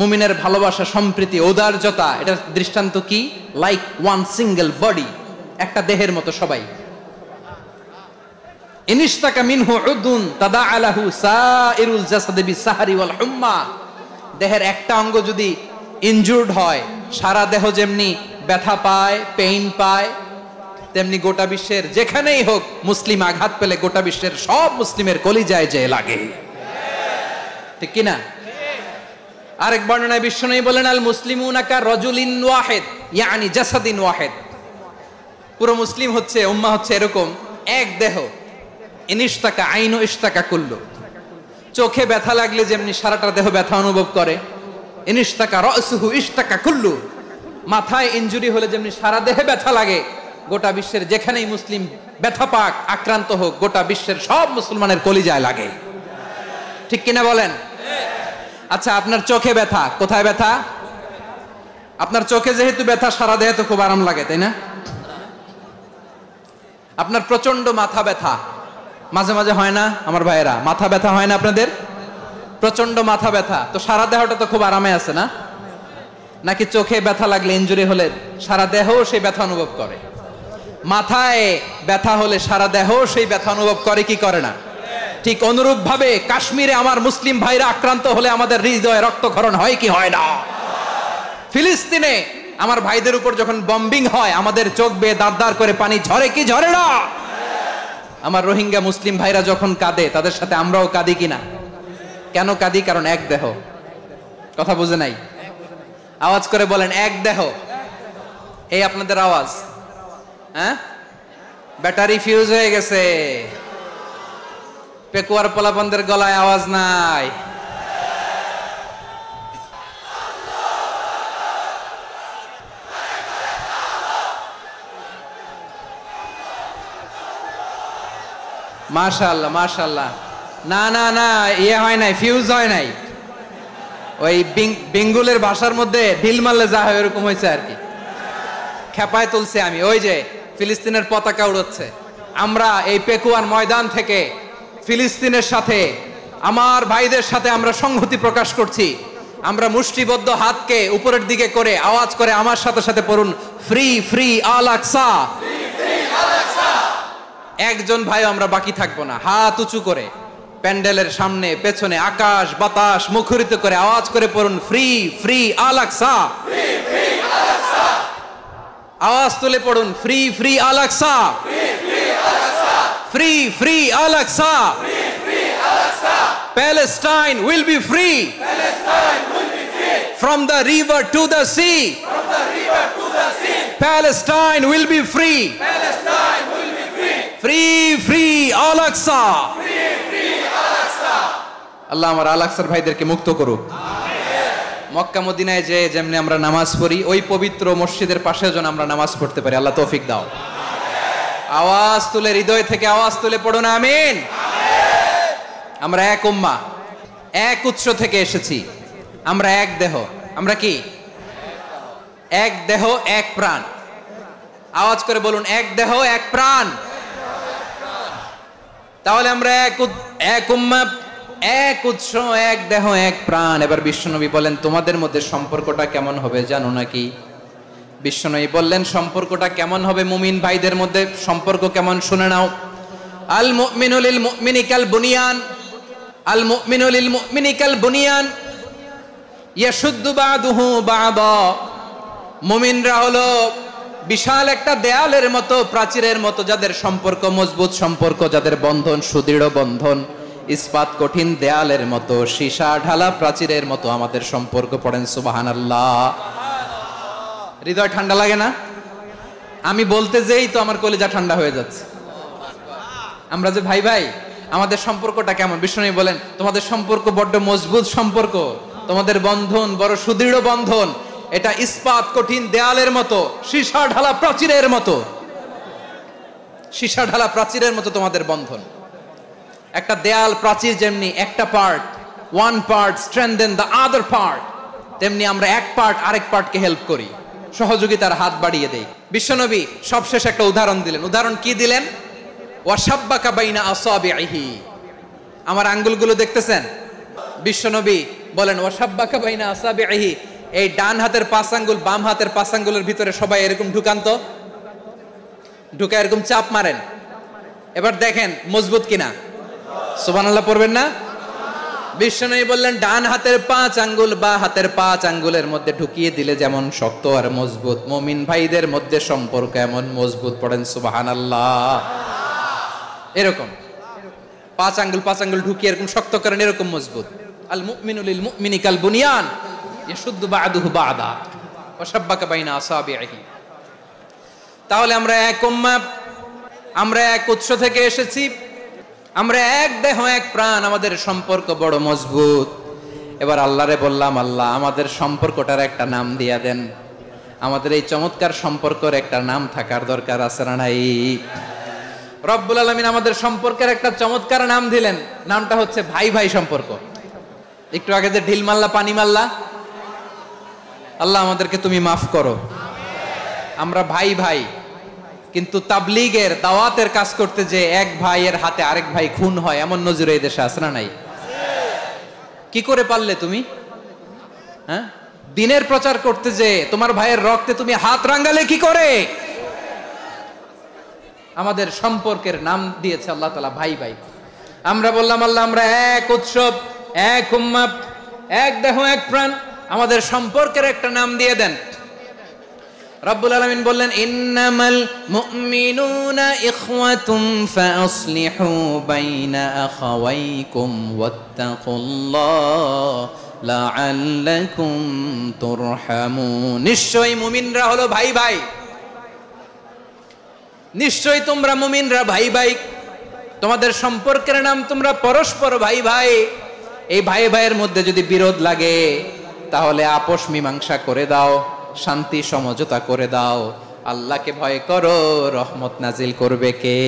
মুমিনের ভালোবাসা, সম্প্রীতি, ঔদার্যতা, এটা দৃষ্টান্ত কি? লাইক ওয়ান সিঙ্গেল বডি, একটা দেহের মতো সবাই। ইনিশতাকা মিনহু উদুন তাদাআলাহু সাইরুল জাসাদি বিসাহরি ওয়াল হুম্মা। দেহের একটা অঙ্গ যদি ইনজুর্ড হয়, সারা দেহ যেমনি ব্যথা পায়, পেইন পায়, তেমনি গোটা বিশ্বের যেখানেই হোক মুসলিম আঘাত পেলে গোটা বিশ্বের সব মুসলিমের কলিজায় যে লাগে, ঠিক কি না? আরেক বর্ণনায় বিশ্বনবী বলেন আল মুসলিমুনা কা রাজুলিন ওয়াহিদ ইয়ানি জাসাদিন ওয়াহিদ। পুরো মুসলিম হচ্ছে, উম্মাহ হচ্ছে এরকম এক দেহ। ইনিশতাকা আইনু ইশতাকা কুল্লু। চোখে ব্যথা লাগলে যেমনি সারাটা দেহ ব্যথা অনুভব করে, ইনিশতাকা রাসুহু ইশতাকা কুল্লু। মাথায় ইনজুরি হলে যেমনি সারা দেহে ব্যথা লাগে, গোটা বিশ্বের যেখানেই মুসলিম ব্যথা পাক, আক্রান্ত হোক, গোটা বিশ্বের সব মুসলমানের কলিজায় লাগে, ঠিক কিনা বলেন? আচ্ছা, আপনার চোখে ব্যথা, কোথায় ব্যথা? আপনার চোখে যেহেতু ব্যথা, সারা দেহে তো খুব আরাম লাগে, তাই না? আপনার প্রচন্ড মাথা ব্যথা মাঝে মাঝে হয় না আমার ভাইয়েরা? মাথা ব্যথা হয় না আপনাদের? প্রচন্ড মাথা ব্যথা, তো সারা দেহটা তো খুব আরামে আছে না? নাকি চোখে ব্যথা লাগলে, ইনজুরি হলে সারা দেহ সেই ব্যথা অনুভব করে? মাথায় ব্যথা হলে সারা দেহ সেই ব্যথা অনুভব করে কি করে না? ঠিক অনুরূপ ভাবে কাশ্মীরে আমার মুসলিম ভাইরা আক্রান্ত হলে আমাদের হৃদয়ে রক্তক্ষরণ হয় কি হয় না? ফিলিস্তিনে আমার ভাইদের উপর যখন বম্বিং হয়, আমাদের চোখ বেয়ে দাঁড় দাঁড় করে পানি ঝরে কি ঝরে না? আমার রোহিঙ্গা মুসলিম ভাইরা যখন কাঁদে, তাদের সাথে আমরাও কাঁদি কিনা? কেন কাঁদি? কারণ এক দেহ। কথা বুঝে নাই? আওয়াজ করে বলেন এক দেহ। এই আপনাদের আওয়াজ, হ্যাঁ? ব্যাটারি ফিউজ হয়ে গেছে, পেকুয়ার পোলাপনদের গলায় আওয়াজ নাই। মাশাআল্লাহ মাশাআল্লাহ। না না না, ইয়ে হয় নাই, ফিউজ হয় নাই। ওই বেঙ্গলের ভাষার মধ্যে ঢিল মারলে যা হয় এরকম হয়েছে আর কি। খেপায় তুলছে আমি। ওই যে ফিলিস্তিনের পতাকা উড়ছে, আমরা এই পেকুয়ার ময়দান থেকে ফিলিস্তিনের সাথে, আমার ভাইদের সাথে আমরা সংহতি প্রকাশ করছি। আমরা মুষ্টিবদ্ধ হাতকে উপরের দিকে করে আওয়াজ করে আমার সাথে সাথে পড়ুন, ফ্রি ফ্রি আল আকসা। একজন ভাই আমরা বাকি থাকবো না। হাত উঁচু করে প্যান্ডেলের সামনে পেছনে আকাশ বাতাস মুখরিত করে আওয়াজ করে পড়ুন, ফ্রি ফ্রি আল আকসা। আওয়াজ তুলে পড়ুন, free free Al Aqsa, free free Al Aqsa. Palestine will be free from the river to the sea. Palestine will be free. Free free Al Aqsa. আল্লাহ আমার আল আকসার ভাইদেরকে মুক্ত করুক। মক্কা মদিনায় যে যেমনি আমরা নামাজ পড়ি, ওই পবিত্র মসজিদের পাশে যেন আমরা নামাজ পড়তে পারি। আল্লাহ তৌফিক দাও। আওয়াজ তুলে, হৃদয় থেকে আওয়াজ তুলে পড়ুন আমিন। আমরা এক উম্মাহ, এক উৎস থেকে এসেছি, আমরা এক দেহ। আমরা কি? এক দেহ এক প্রাণ। আওয়াজ করে বলুন, এক দেহ এক প্রাণ। তাহলে আমরা এক উম্মাহ, এক উৎস, এক দেহ এক প্রাণ। এবার বিশ্বনবী বলেন, তোমাদের মধ্যে সম্পর্কটা কেমন হবে জানো নাকি? বিশ্বনবী বললেন, সম্পর্কটা কেমন হবে মুমিন ভাইদের মধ্যে? সম্পর্ক কেমন শুনে নাও। আল মুমিনু লিল মুমিনি কাল বুনিয়ান, আল মুমিনু লিল মুমিনি কাল বুনিয়ান ইয়াশুদ্দু বাদুহু বাদা। মুমিনরা হলো বিশাল একটা দেয়ালের মতো, প্রাচীরের মতো, যাদের সম্পর্ক মজবুত সম্পর্ক, যাদের বন্ধন সুদৃঢ় বন্ধন, ইস্পাত কঠিন দেয়ালের মতো, সীসা ঢালা প্রাচীরের মতো আমাদের সম্পর্ক। পড়েন সুবহানাল্লাহ। হৃদয় ঠান্ডা লাগে না? আমি বলতে যেই তো আমার কলিজা ঠান্ডা হয়ে যাচ্ছে। আমরা যে ভাই ভাই, আমাদের সম্পর্কটা কেমন? বিষ্ণু বলেন, তোমাদের সম্পর্ক বড্ড মজবুত সম্পর্ক, তোমাদের বন্ধন বড় সুদৃঢ় বন্ধন, এটা ইস্পাত কঠিন দেয়ালের মতো, সীসা ঢালা প্রাচীরের মতো, সীসা ঢালা প্রাচীরের মতো তোমাদের বন্ধন। একটা দেয়াল প্রাচীর যেমনি একটা part, one part strengthen the other part, তেমনি আমরা এক পার্ট আরেক পার্টকে হেল্প করি, সহযোগিতার হাত বাড়িয়ে দেই। বিশ্বনবী সবশেষ একটা উদাহরণ দিলেন। উদাহরণ কি দিলেন? ওয়াসাব্বাকা বাইনা আসাবিহি। আমার আঙ্গুলগুলো দেখতেছেন? বিশ্বনবী বলেন, ওয়াসাব্বাকা বাইনা আসাবিহি। এই ডান হাতের 5 আঙ্গুল বাম হাতের 5 আঙ্গুলের ভিতরে সবাই এরকম ঢুকান্ত, ঢুকে এরকম চাপ মারেন। এবার দেখেন মজবুত কিনা। সুবহানাল্লাহ পড়বেন না? বিশ্বনবী বললেন, ডান হাতের 5 আঙ্গুল বা হাতের 5 আঙ্গুলের মধ্যে ঢুকিয়ে দিলে যেমন শক্ত আর মজবুত, মুমিন ভাইদের মধ্যে সম্পর্ক এমন মজবুত। পড়েন সুবহানাল্লাহ। এরকম 5 আঙ্গুল ঢুকিয়ে এরকম শক্ত করেন, এরকম মজবুত। আল মুমিনু লিল মুমিনি কাল বুনিয়ান ইয়াশুদ্দু বাদুহু বাদা ওয়াসাব্বাকা বাইনা আসাবিহি। তাহলে আমরা এক উম্মাহ, আমরা এক উৎস থেকে এসেছি, আমরা এক দেহ এক প্রাণ, আমাদের সম্পর্ক বড় মজবুত। এবার আল্লাহরে বললাম, আল্লাহ আমাদের সম্পর্কটার একটা নাম দিয়া দেন। আমাদের এই চমৎকার সম্পর্কের একটা নাম থাকার দরকার আছে না নাই? রব্বুল আলামিন আমাদের সম্পর্কের একটা চমৎকার নাম দিলেন। নামটা হচ্ছে ভাই ভাই সম্পর্ক। একটু আগে যে ঢিল মারলা, পানি মারলা, আল্লাহ আমাদেরকে তুমি মাফ করো। আমরা ভাই ভাই, কিন্তু তাবলীগের দাওয়াতের কাজ করতে যে এক ভাইয়ের হাতে আরেক ভাই খুন হয়, এমন নজির এই দেশে আছে না নাই? কি করে পারলে তুমি? হ্যাঁ, দিনের প্রচার করতে যে তোমার ভাইয়ের রক্তে তুমি হাত রাঙ্গালে কি করে? আমাদের সম্পর্কের নাম দিয়েছে আল্লাহ তাআলা ভাই ভাই। আমরা বললাম, আল্লাহ আমরা এক উৎসব, এক উম্মাহ, এক দেহ এক প্রাণ, আমাদের সম্পর্কের একটা নাম দিয়ে দেন। রব্বুল আলামিন বললেন, ইন্নামাল মুমিনুনা ইখওয়াতুম ফাসলিহু বাইনা আখাওয়াইকুম ওয়াত্তাকুল্লাহ লাআল্লাকুম তুরহামুন। নিশ্চয়ই মুমিনরা হলো ভাই ভাই, নিশ্চয়ই তোমরা মুমিনরা ভাই ভাই, তোমাদের সম্পর্কের নাম তোমরা পরস্পর ভাই ভাই। এই ভাই ভাইয়ের মধ্যে যদি বিরোধ লাগে তাহলে আপোষ মীমাংসা করে দাও, শান্তি সমঝোতা করে দাও। আল্লাহকে ভয় করো, রহমত নাজিল করবে কে?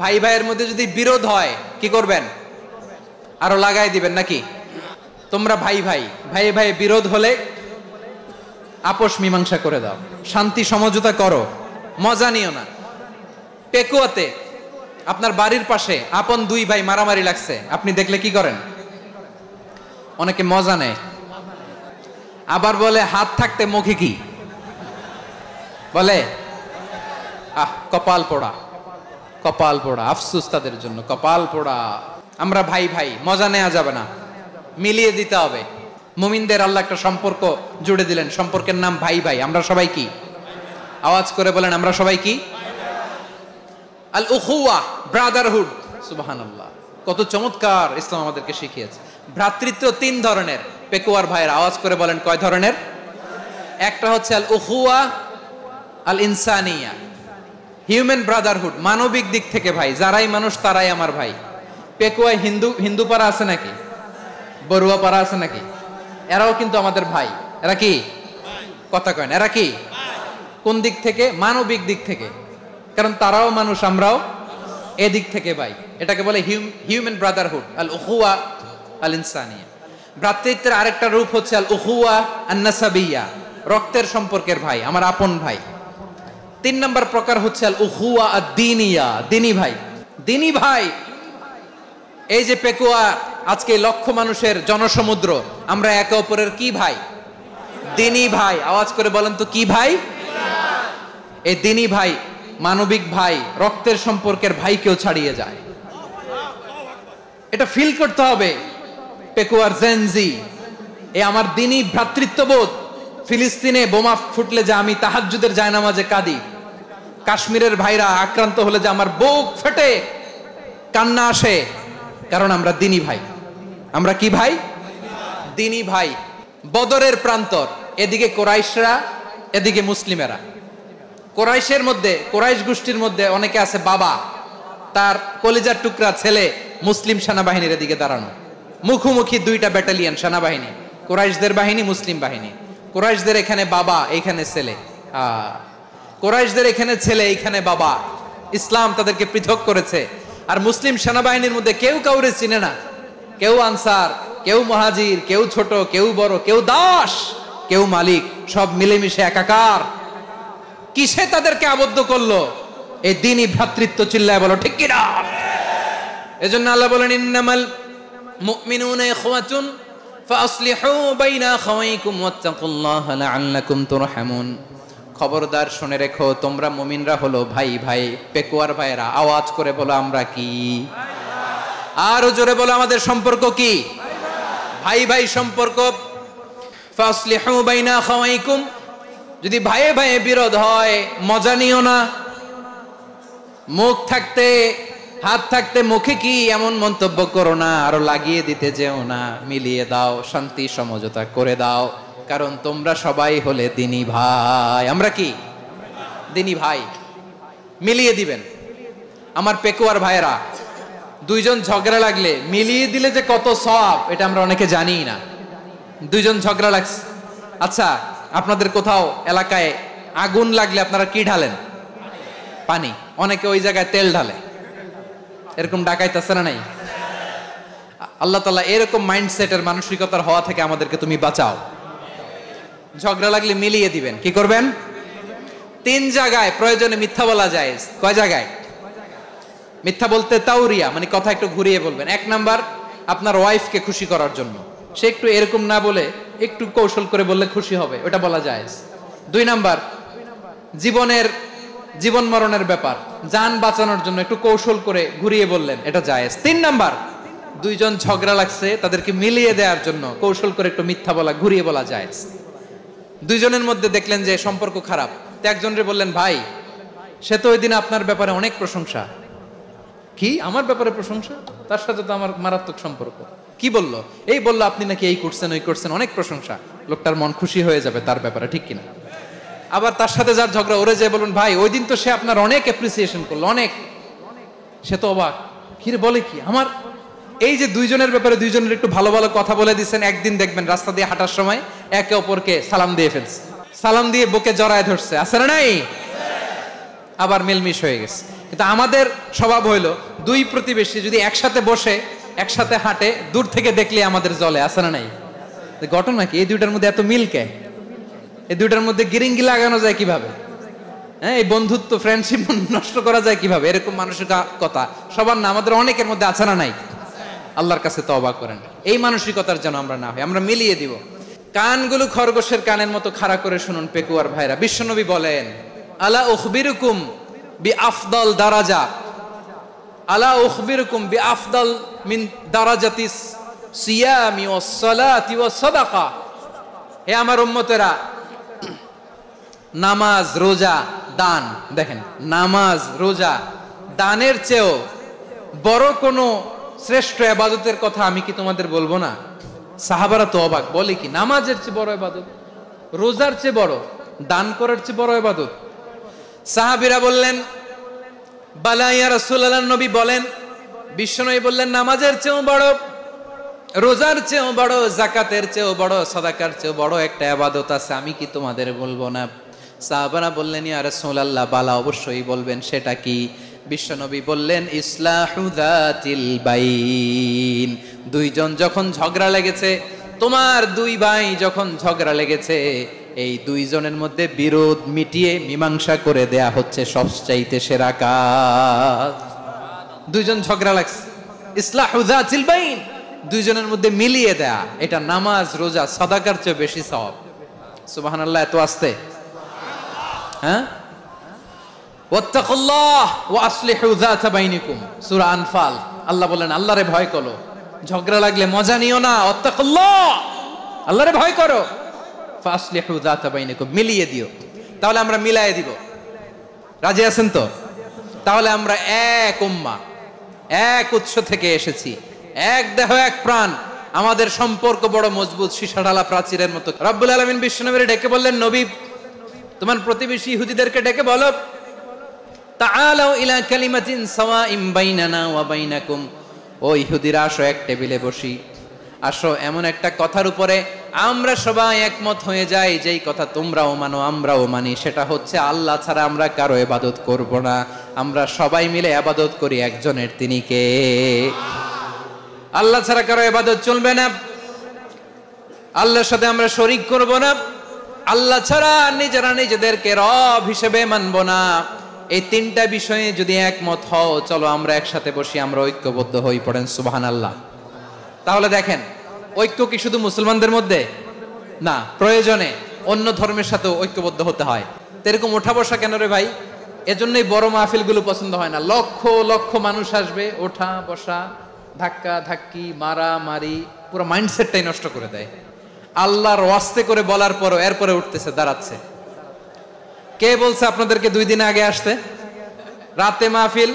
ভাই ভাইয়ের মধ্যে যদি বিরোধ হয় কি করবেন? আরো লাগাই দিবেন নাকি? তোমরা ভাই ভাই, ভাই ভাই বিরোধ হলে আপোষ মীমাংসা করে দাও, শান্তি সমঝোতা করো, মজা নিও না। পেকুয়াতে আপনার বাড়ির পাশে আপন 2 ভাই মারামারি লাগছে, আপনি দেখলে কি করেন? অনেকে মজা নেয়, আবার বলে হাত থাকতে মুখে কি বলে? কপাল পোড়া, কপাল পোড়া, আফসোস তাদের জন্য, কপাল পোড়া। আমরা ভাই ভাই, মজা নেওয়া যাবে না, মিলিয়ে দিতে হবে। মুমিনদের আল্লাহ একটা সম্পর্ক জুড়ে দিলেন, সম্পর্কের নাম ভাই ভাই। আমরা সবাই কি? আওয়াজ করে বলেন, আমরা সবাই কি? আল উখুয়া, ব্রাদারহুড। সুবহানাল্লাহ, কত চমৎকার ইসলাম আমাদেরকে শিখিয়েছে। ভ্রাতৃত্ব 3 ধরনের। পেকুয়ার ভাইয়ের আওয়াজ করে বলেন, কয় ধরনের? একটা হচ্ছে আল উখুয়া আল ইনসানিয়া, হিউম্যান ব্রাদারহুড, মানবিক দিক থেকে ভাই, যারাই মানুষ তারাই আমার ভাই। পেকুয়ায় হিন্দু পাড়া আছে নাকি? বড়ুয়া পাড়া আছে নাকি? এরাও কিন্তু আমাদের ভাই। এরা কি? কথা কয় না, এরা কি? কোন দিক থেকে? মানবিক দিক থেকে, কারণ তারাও মানুষ, আমরাও। এদিক থেকে ভাই, এটাকে বলে হিউম্যান ব্রাদারহুড, আল উখুয়া আল ইনসানিয়া। ভ্রাতৃত্বের আরেকটা রূপ হচ্ছে আল উখুয়া আন নাসাবিয়া, রক্তের সম্পর্কের ভাই, আমার আপন ভাই। 3 নম্বর প্রকার হচ্ছে আল উখুয়া আদ দ্বীনিয়া, দ্বীনি ভাই। দ্বীনি ভাই, এই যে পেকুয়া, আজকে লক্ষ মানুষের জনসমুদ্র, আমরা একে অপরের কি ভাই? দ্বীনি ভাই। আওয়াজ করে বলেন তো কি ভাই? এই দ্বীনি ভাই, মানবিক ভাই, রক্তের সম্পর্কের ভাইকেও ছাড়িয়ে যায়। এটা ফিল করতে হবে। পেকুয়ার জেনজি, এ আমার দ্বীনি ভ্রাতৃত্ববোধ। ফিলিস্তিনে বোমা ফুটলে যে আমি তাহাজ্জুদের জায়নামাজে কাঁদি, কাশ্মীরের ভাইরা আক্রান্ত হলে যে আমার বুক ফেটে কান্না আসে, কারণ আমরা দ্বীনি ভাই। আমরা কি ভাই? দ্বীনি ভাই। বদরের প্রান্তর, এদিকে কোরাইশরা, এদিকে মুসলিমেরা। কোরাইশের মধ্যে, কোরাইশ গোষ্ঠীর মধ্যে অনেকে আছে বাবা, তার কলিজার টুকরা ছেলে মুসলিম সেনাবাহিনীর এদিকে দাঁড়ানো, মুখোমুখি 2টা ব্যাটালিয়ন সেনাবাহিনী, কোরাইশদের বাহিনী, মুসলিম বাহিনী। কোরাইশদের এখানে বাবা, এইখানে ছেলে। কোরাইশদের এখানে ছেলে, এইখানে বাবা। ইসলাম তাদেরকে পৃথক করেছে। আর মুসলিম সেনাবাহিনীর মধ্যে কেউ কাউরে চিনে না, কেউ আনসার, কেউ মুহাজির, কেউ ছোট, কেউ বড়, কেউ দাস, কেউ মালিক, সব মিলেমিশে একাকার। কিসে তাদেরকে আবদ্ধ করলো? এই দ্বীনি ভ্রাতৃত্ব। চিল্লায় বলো ঠিক কিনা? এজন্য আল্লাহ বলেন, ইন্নামাল মুমিনুনা ইখওয়াতুন ফাসলিহু বাইনা আখাওয়াইকুম ওয়াত্তাকুল্লাহা লাআল্লাকুম তুরহামুন। খবরদার শুনে রেখো, তোমরা মুমিনরা হলো ভাই ভাই। পেকুয়ার ভাইরা, আওয়াজ করে বলো আমরা কি? আরো জোরে বলো আমাদের সম্পর্ক কি? ভাই ভাই সম্পর্ক। ফাসলিহু বাইনা আখাওয়াইকুম, যদি ভাইয়ে ভাইয়ে বিরোধ হয় মজা নিও না। মুখ থাকতে, হাত থাকতে মুখে কি এমন মন্তব্য করো না, আরো লাগিয়ে দিতে যেও না। মিলিয়ে দাও, শান্তি সমঝোতা করে দাও, কারণ তোমরা সবাই হলে দ্বীনি ভাই। আমরা কি? দ্বীনি ভাই। মিলিয়ে দিবেন। আমার পেকুয়ার ভাইয়েরা, 2 জন ঝগড়া লাগলে মিলিয়ে দিলে যে কত সওয়াব, এটা আমরা অনেকে জানি না। 2 জন ঝগড়া লাগছে, আচ্ছা আপনাদের কোথাও এলাকায় আগুন লাগলে আপনারা কি ঢালেন? পানি। অনেকে ওই জায়গায় তেল ঢালে। এরকম ডাকাইতেছে না নাই? আল্লাহ তাআলা এরকম মাইন্ডসেটের, মানসিকতার হওয়া থেকে আমাদেরকে তুমি বাঁচাও। ঝগড়া লাগলে মিলিয়ে দিবেন। কি করবেন? 3 জায়গায় প্রয়োজনে মিথ্যা বলা যায়। কয় জায়গায় মিথ্যা বলতে? তাওরিয়া, মানে কথা একটু ঘুরিয়ে বলবেন। 1 নাম্বার, আপনার ওয়াইফকে খুশি করার জন্য, সে একটু এরকম না বলে একটু কৌশল করে বললে খুশি হবে, ওটা বলা যায়। 2 নাম্বার, জীবন মরণের ব্যাপার, জান বাঁচানোর জন্য একটু কৌশল করে ঘুরিয়ে বললেন, এটা জায়েজ। 3 নাম্বার, 2 জন ঝগড়া লাগছে, তাদেরকে মিলিয়ে দেওয়ার জন্য কৌশল করে একটু মিথ্যা বলা, ঘুরিয়ে বলা জায়েজ। 2 জনের মধ্যে দেখলেন যে সম্পর্ক খারাপ, তো একজনরে বললেন, ভাই সে তো ওই দিন আপনার ব্যাপারে অনেক প্রশংসা। কি আমার ব্যাপারে প্রশংসা? তার সাথে তো আমার মারাত্মক সম্পর্ক। কি বললো? এই বললো আপনি নাকি এই করছেন, ওই করছেন, অনেক প্রশংসা। লোকটার মন খুশি হয়ে যাবে তার ব্যাপারে, ঠিক কিনা? আবার তার সাথে যার ঝগড়া, ওরে যে বলুন, ভাই ওই দিন তো সে আপনার অনেক অ্যাপ্রিসিয়েশন করলো, অনেক। সে তো অবাক, কি রে বলে কি? আমার এই যে 2 জনের ব্যাপারে 2 জনের একটু ভালো ভালো কথা বলে দিচ্ছেন, একদিন দেখবেন রাস্তা দিয়ে হাঁটার সময় একে অপরকে সালাম দিয়ে ফেলছে, সালাম দিয়ে বুকে জড়ায় ধরছে, আছে না নাই? আবার মিলমিশ হয়ে গেছে। কিন্তু আমাদের স্বভাব হইলো, 2 প্রতিবেশী যদি একসাথে বসে একসাথে হাঁটে, দূর থেকে দেখলে আমাদের জলে, আছে না নাই? ঘটনা কি? এই 2টার মধ্যে এত মিল কে? এই 2টার মধ্যে গিরিঙ্গি লাগানো যায় কিভাবে? হ্যাঁ, এই বন্ধুত্ব, ফ্রেন্ডশিপ নষ্ট করা যায় কিভাবে? এরকম মানসিকতা সবার না, আমাদের অনেকের মধ্যে আছে না নাই? আল্লাহর কাছে তওবা করেন, এই মানসিকতার যেন আমরা না হই, আমরা মিলিয়ে দিব। কানগুলো খরগোশের কানের মতো খাড়া করে শুনুন পেকুয়ার ভাইরা। বিশ্বনবী বলেন, আলা উখবিরুকুম বিআফদাল দারাজা, আলা উখবিরুকুম বিআফদাল মিন দারাজাতিস সিয়ামি ওয়াস সালাতি ওয়াস সাদাকা। হে আমার উম্মতেরা, নামাজ, রোজা, দান, দেখেন নামাজ, রোজা, দানের চেয়েও বড় কোনো শ্রেষ্ঠ ইবাদতের কথা আমি কি তোমাদের বলবো না? সাহাবারা তো অবাক, বলে কি নামাজের চেয়ে বড় ইবাদত, রোজার চেয়ে বড়, দান করার চেয়ে বড় ইবাদত? সাহাবীরা বললেন, বালা ইয়া রাসূলুল্লাহ। নবী বলেন, বিশ্বনবী বললেন, নামাজের চেয়েও বড়, রোজার চেয়েও বড়, যাকাতের চেয়েও বড়, সাদাকার চেয়েও বড় একটা ইবাদত আছে, আমি কি তোমাদের বলবো না? সাহাবারা বললেন, ইয়া রাসূলুল্লাহ, বালা, অবশ্যই বলবেন, সেটা কি? বিশ্বনবী বললেন ইসলাহু যাতিল বাইন। দুইজন যখন ঝগড়া লেগেছে, তোমার দুই ভাই যখন ঝগড়া লেগেছে, এই দুইজনের মধ্যে বিরোধ মিটিয়ে মীমাংসা করে দেয়া হচ্ছে সবচাইতে সেরা কাজ। দুইজন ঝগড়া লাগছে, ইসলাহু যাতিল বাইন, দুইজনের মধ্যে মিলিয়ে দেয়া, এটা নামাজ রোজা সাদাকার চেয়ে বেশি সওয়াব। সুবহানাল্লাহ, এত আসতে, হ্যাঁ। ওয়াত্তাকুল্লাহ ওয়া আসলিহু যাতা বাইনিকুম, সূরা আনফাল। আল্লাহ বলেন আল্লাহরে ভয় করো, ঝগড়া লাগলে মজা নিও না, ওয়াত্তাকুল্লাহ, আল্লাহরে ভয় করো, ফাসলিহু যাতা বাইনিকুম, মিলিয়ে দিও। তাহলে আমরা মিলায়ে দিব, রাজি আছেন তো? তাহলে আমরা এক উম্মাহ, এক উৎস থেকে এসেছি, এক দেহ এক প্রাণ, আমাদের সম্পর্ক বড় মজবুত, সীসাঢালা প্রাচীরের মতো। রব্বুল আলামিন বিশ্বনবীর ডেকে বললেন, নবী তোমার প্রতিবেশী ইহুদিদেরকে ডেকে বলো, তাআলাউ ইলা কালিমাতিন সাওয়াইন বাইনানা ওয়া বাইনাকুম, ও ইহুদিরা আসো এক টেবিলে বসি, আসো এমন একটা কথার উপরে আমরা সবাই একমত হয়ে যাই, যেই কথা তোমরাও মানো আমরাও মানি, সেটা হচ্ছে আল্লাহ ছাড়া আমরা কারো ইবাদত করব না, আমরা সবাই মিলে ইবাদত করি একজনের, তিনি কে? আল্লাহ ছাড়া কারো ইবাদত চলবে না, আল্লাহর সাথে আমরা শরীক করব না, আল্লাহ ছাড়া নিজেরা নিজেদেরকে রব হিসেবে মানব না। এই তিনটা বিষয়ে যদি একমত হও, চলো আমরা একসাথে বসি, আমরা ঐক্যবদ্ধ হই, পড়েন সুবহানাল্লাহ। তাহলে দেখেন, ঐক্য কি শুধু মুসলমানদের মধ্যে না, প্রয়োজনে অন্য ধর্মের সাথেও ঐক্যবদ্ধ হতে হয়। এরকম ওঠা বসা কেন রে ভাই? এজন্যই বড় মাহফিলগুলো পছন্দ হয় না। লক্ষ লক্ষ মানুষ আসবে, ওঠা বসা, ধাক্কা ধাক্কি, মারামারি, পুরো মাইন্ডসেটটাই নষ্ট করে দেয়। আল্লাহর ওয়াস্তে করে বলার পরও এরপরে উঠতেছে, দাঁড়াচ্ছে। কে বলছে আপনাদেরকে 2 দিন আগে আসতে? রাতে মাহফিল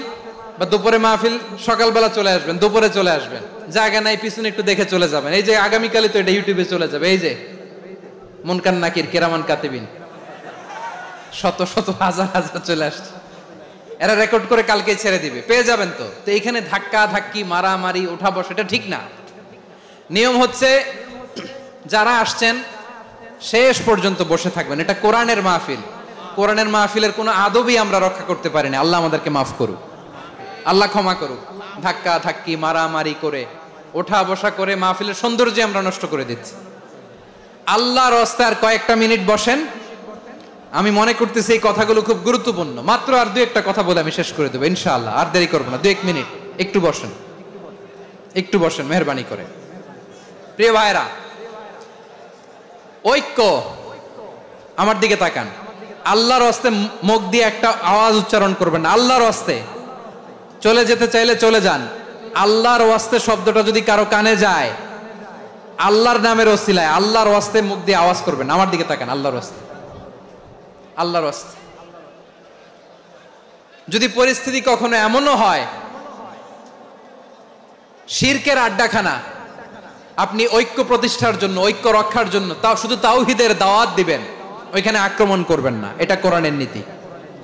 বা দুপুরে মাহফিল, সকালবেলা চলে আসবেন, দুপুরে চলে আসবেন, জায়গা নাই পিছনে একটু দেখে চলে যাবেন। এই যে আগামীকালই তো এটা ইউটিউবে চলে যাবে, এই যে মুনকার নাকির কিরামান কাতিবিন, শত শত হাজার হাজার চলে আসছে, এরা রেকর্ড করে কালকে ছেড়ে দিবে, পেয়ে যাবেন তো। তো এইখানে ধাক্কা ধাক্কি, মারামারি, ওঠা বসা, এটা ঠিক না। নিয়ম হচ্ছে যারা আসছেন শেষ পর্যন্ত বসে থাকবেন। এটা কোরআনের মাহফিল, কোরআনের মাহফিলের কোনো আদবই আমরা রক্ষা করতে পারিনি। আল্লাহ আমাদেরকে মাফ করুক, আল্লাহ ক্ষমা করুক। ধাক্কা ধাক্কি, মারামারি করে, ওঠা বসা করে মাহফিলের সৌন্দর্য আমরা নষ্ট করে দিচ্ছি। আল্লাহর রাস্তায় আর কয়েকটা মিনিট বসেন, আমি মনে করতেছি এই কথাগুলো খুব গুরুত্বপূর্ণ। মাত্র আর 2-1টা কথা বলে আমি শেষ করে দেবো ইনশাআল্লাহ, আর দেরি করবো না। 2-1 মিনিট একটু বসেন, একটু বসেন মেহরবানি করে। প্রিয় ভাইরা, ঐক্য, আমার দিকে তাকান। আল্লাহর রাস্তে মুখ দিয়ে একটা আওয়াজ উচ্চারণ করবেন, আল্লাহর রাস্তে। চলে যেতে চাইলে চলে যান। আল্লাহর ওয়াস্তে শব্দটা যদি কারো কানে যায়, আল্লাহর নামের ওসিলায় আল্লাহর ওয়াস্তে মুখ দিয়ে আওয়াজ করবেন। আমার দিকে তাকান, আল্লাহর ওয়াস্তে, আল্লাহর ওয়াস্তে। যদি পরিস্থিতি কখনো এমনও হয় শিরকের আড্ডাখানা, আপনি ঐক্য প্রতিষ্ঠার জন্য, ঐক্য রক্ষার জন্য তাও শুধু তাওহীদের দাওয়াত দিবেন, ওইখানে আক্রমণ করবেন না। এটা কোরআনের নীতি।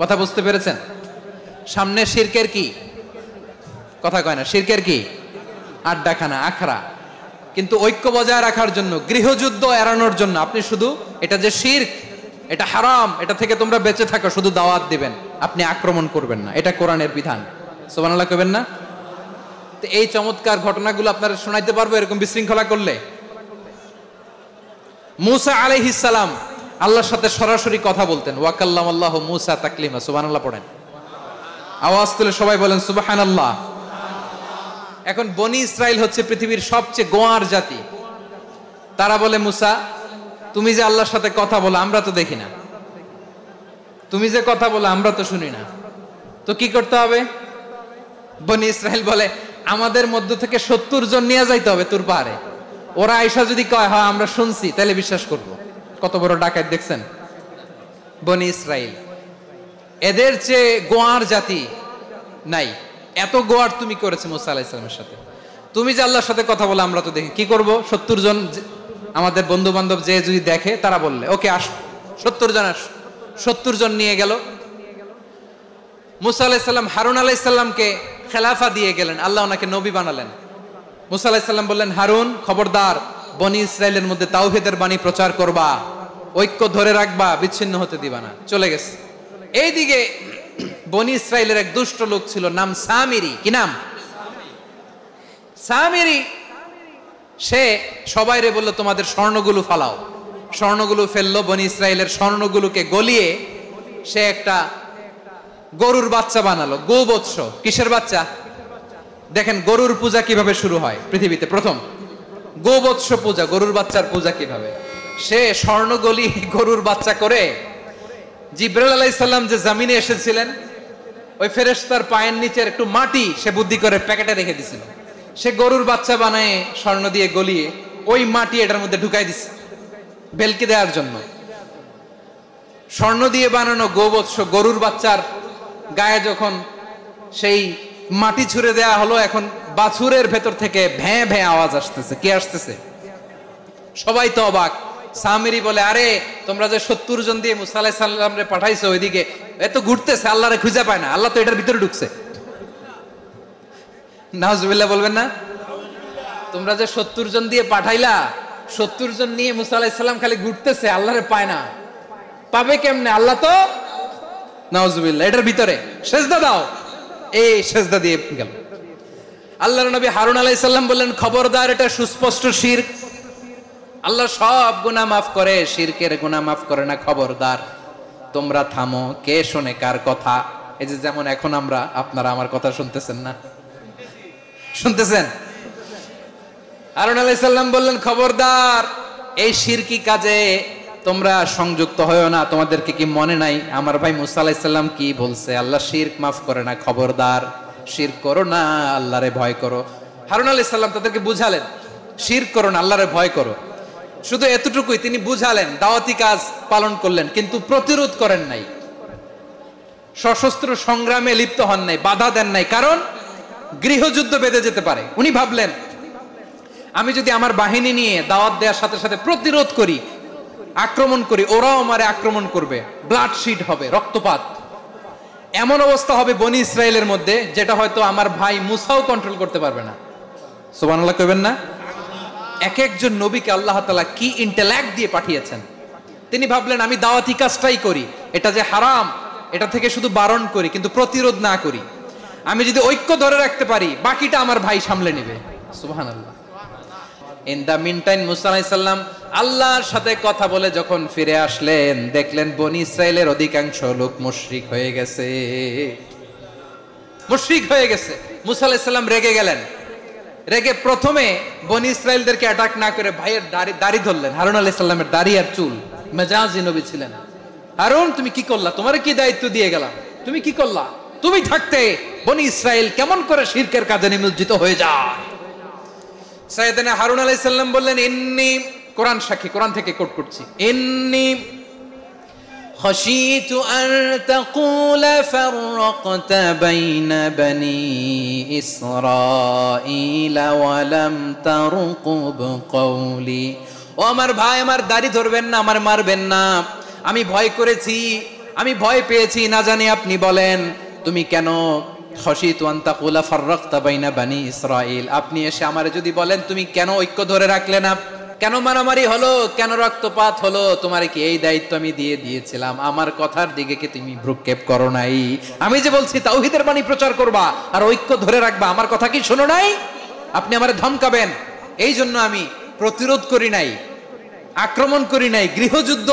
কথা বুঝতে পেরেছেন? সামনে শিরকের কি কথা কয় না, শিরকের কি আড্ডাখানা, আখড়া। কিন্তু ঐক্য বজায় রাখার জন্য, গৃহযুদ্ধ এড়ানোর জন্য আপনি শুধু এটা যে শিরক, এটা হারাম, এটা থেকে তোমরা বেঁচে থাকো, শুধু দাওয়াত দিবেন, আপনি আক্রমণ করবেন না। এটা কোরআনের বিধান। সুবহানাল্লাহ কইবেন না? তো এই চমৎকার ঘটনাগুলো আপনারা শোনাইতে পারবো এরকম বিশৃঙ্খলা করলে। মূসা আলাইহিস সালাম আল্লাহর সাথে সরাসরি কথা বলতেন। ওয়া কাল্লামাল্লাহু মূসা তাকলিমা। সুবহানাল্লাহ পড়েন, আওয়াজ তুলে সবাই বলেন সুবহানাল্লাহ। এখন বনি ইসরাইল হচ্ছে পৃথিবীর সবচেয়ে গোয়ার জাতি। তারা বলে, মূসা তুমি যে আল্লাহর সাথে কথা বলো আমরা তো দেখি না, তুমি যে কথা বলো আমরা তো শুনি না, তো কি করতে হবে? বনি ইসরাইল বলে, আমাদের মধ্য থেকে 70 জন নিয়ে যাইতে হবে তুর পাহাড়ে। ওরা আয়েশা যদি কয় হ্যাঁ আমরা শুনছি, তাহলে বিশ্বাস করব। কত বড় ডাকাত দেখছেন বনি ইসরাইল। এদের চেয়ে গোয়ার জাতি নাই। এত গোয়ার তুমি করেছে মুসা আলাইহিস সালামের সাথে। তুমি যে আল্লাহর সাথে কথা বলে আমরা তো দেখি, কি করব? 70 জন আমাদের বন্ধু বান্ধব যে যদি দেখে, তারা বললে ওকে আস, 70 জন আস। 70 জন নিয়ে গেল। মুসা আলাইহিস সালাম হারুন আলাইহিস সালামকে খেলাফা দিয়ে গেলেন, আল্লাহ ওনাকে নবী বানালেন। মুসা আলাইহিস সালাম বললেন, হারুন খবরদার, বনি ইসরাইলের মধ্যে তাওহীদের বাণী প্রচার করবা, ঐক্য ধরে রাখবা, বিচ্ছিন্ন হতে দিবা না। চলে গেছে। এইদিকে বনি ইসরায়েলের এক দুষ্ট লোক ছিল, নাম সামিরি। কি নাম? সামিরি। সে সবাইরে বলল তোমাদের স্বর্ণগুলো ফালাও। স্বর্ণগুলো ফেললো, বনি ইসরায়েলের স্বর্ণগুলোকে গলিয়ে সে একটা গরুর বাচ্চা বানালো। গোবৎস। কিসের বাচ্চা? দেখেন গরুর পূজা কিভাবে শুরু হয় পৃথিবীতে প্রথম, গোবৎস পূজা, গরুর বাচ্চার পূজা কিভাবে। সে স্বর্ণ গলি গরুর বাচ্চা করে, জিবরাইল আলাইহিস সালাম যে জমিনে এসেছিলেন ওই ফেরেশতার পায়ের নিচের একটু মাটি সে বুদ্ধি করে প্যাকেটে রেখে দিছিল। সে গরুর বাচ্চা বানায় স্বর্ণ দিয়ে গলিয়ে ওই মাটি এটার মধ্যে ঢুকাই দিছে ভেলকি দেওয়ার জন্য। স্বর্ণ দিয়ে বানানো গোবৎস গরুর বাচ্চার গায়ে যখন সেই মাটি ছুঁড়ে দেয়া হলো, এখন বাছুরের ভেতর থেকে ভ্যাঁ ভ্যাঁ আওয়াজ আসতেছে। কি আসতেছে? সবাই তো অবাক। সামিরি বলে, আরে তোমরা যে 70 জন দিয়ে মুসা আলাইহিস সালাম রে পাঠাইছো ওইদিকে, এত ঘুরতেছে, আল্লাহরে খুঁজে পায় না, আল্লাহ তো এটার ভিতরে ঢুকছে। নাউজুবিল্লাহ বলবেন না? তোমরা যে 70 জন দিয়ে পাঠাইলা, 70 জন নিয়ে মুসা আলাইহিস সালাম খালি ঘুরতেছে, আল্লাহরে পায় না। পাবে কেমনে? আল্লাহ তো, নাউজুবিল্লাহ, এটার ভিতরে সেজদা দাও। এই সেজদা দিয়ে গেল। আল্লাহর নবী হারুন আলাইহিস সালাম বললেন, খবরদার, এটা সুস্পষ্ট শিরক। আল্লাহ সব গুনাহ মাফ করে, শিরকের গুনাহ মাফ করে না, খবরদার তোমরা থামো। কে শোনে কার কথা? এই যে যেমন এখন আপনারা আমার কথা শুনতেছেন না? শুনতেছেন? হারুন আলাইহিস সালাম বললেন, খবরদার, এই শিরকি কাজে তোমরা সংযুক্ত হয়ো না। তোমাদেরকে কি মনে নাই আমার ভাই মুসা আলাইহিস সালাম কি বলছে? আল্লাহ শিরক মাফ করে না, খবরদার শিরক করো না, আল্লাহরে ভয় করো। হারুন আলাইহিস সালাম তাদেরকে বুঝালেন, শিরক করো না, আল্লাহরে ভয় করো। শুধু এতটুকুই তিনি বুঝালেন, দাওয়াতি কাজ পালন করলেন, কিন্তু প্রতিরোধ করেন নাই, সশস্ত্র সংগ্রামে লিপ্ত হন নাই, বাধা দেন নাই, কারণ গৃহযুদ্ধ বেঁধে যেতে পারে। উনি ভাবলেন, আমি যদি আমার বাহিনী নিয়ে দাওয়াত দেওয়ার সাথে সাথে প্রতিরোধ করি, আক্রমণ করি, ওরাও আমারে আক্রমণ করবে, ব্লাডশিট হবে, রক্তপাত, এমন অবস্থা হবে বনি ইসরায়েলের মধ্যে যেটা হয়তো আমার ভাই মুসাও কন্ট্রোল করতে পারবে না। সুবহানাল্লাহ কইবেন না? এক একজন নবীকে আল্লাহ তাআলা কি ইন্টেলেক্ট দিয়ে পাঠিয়েছেন। তিনি ভাবলেন, আমি দাওয়াতি কাজটাই করি, এটা যে হারাম এটা থেকে শুধু বারণ করি, কিন্তু প্রতিরোধ না করি। আমি যদি ঐক্য ধরে রাখতে পারি, বাকিটা আমার ভাই সামলে নেবে। সুবহানাল্লাহ। ইন দা মিন টাইম মুসা আলাইহিস সালাম আল্লাহর সাথে কথা বলে যখন ফিরে আসলেন, দেখলেন বনি ইসরায়েলের অধিকাংশ লোক মুশরিক হয়ে গেছে। মুশরিক হয়ে গেছে। মুসা আলাইহিস সালাম রেগে গেলেন। রেগে প্রথমে বনি ইসরায়েলদেরকে অ্যাটাক না করে ভাইয়ের দাড়ি ধরলেন। হারুন আলাইহিস সালামের দাড়ি আর চুল, মেজাজি নবী ছিলেন। হারুন, তুমি কি করলা? তোমারে কি দায়িত্ব দিয়ে গেলাম? তুমি কি করলা? তুমি থাকতে বনি ইসরায়েল কেমন করে শিরকের কাজে নিমজ্জিত হয়ে যায়? সাইয়েদনা হারুন আলাইহিস সালাম বললেন, ইন্নী, কোরআন সাক্ষী, কোরআন থেকে কোট করছি, ইন্নী খাশিতু আন তাকুলা ফাররাকতা বাইনা বনি ইসরাঈলা ওয়া লাম তারকুব কওলি। ও আমার ভাই, আমার দাড়ি ধরবেন না, আমার মারবেন না। আমি ভয় করেছি, আমি ভয় পেয়েছি, না জানি আপনি বলেন তুমি কেন খাশিতু আন তাকুলা ফাররাকতা বাইনা বনি ইসরাঈল, আপনি এসে আমারে যদি বলেন তুমি কেন ঐক্য ধরে রাখলে না, কেন মারামারি হলো, কেন রক্তপাত হলো, তোমার কি এই দায়িত্ব আমি দিয়েছিলাম? আমার কথার দিকে কি তুমি ভ্রুক্ষেপ করো নাই? আমি যে বলছি তাওহীদের বাণী প্রচার করবা আর ঐক্য ধরে রাখবা, আমার কথা কি শোনো নাই? আপনি আমারে ধমকাবেন, এই জন্য আমি প্রতিরোধ করি নাই, আক্রমণ করি নাই, গৃহযুদ্ধ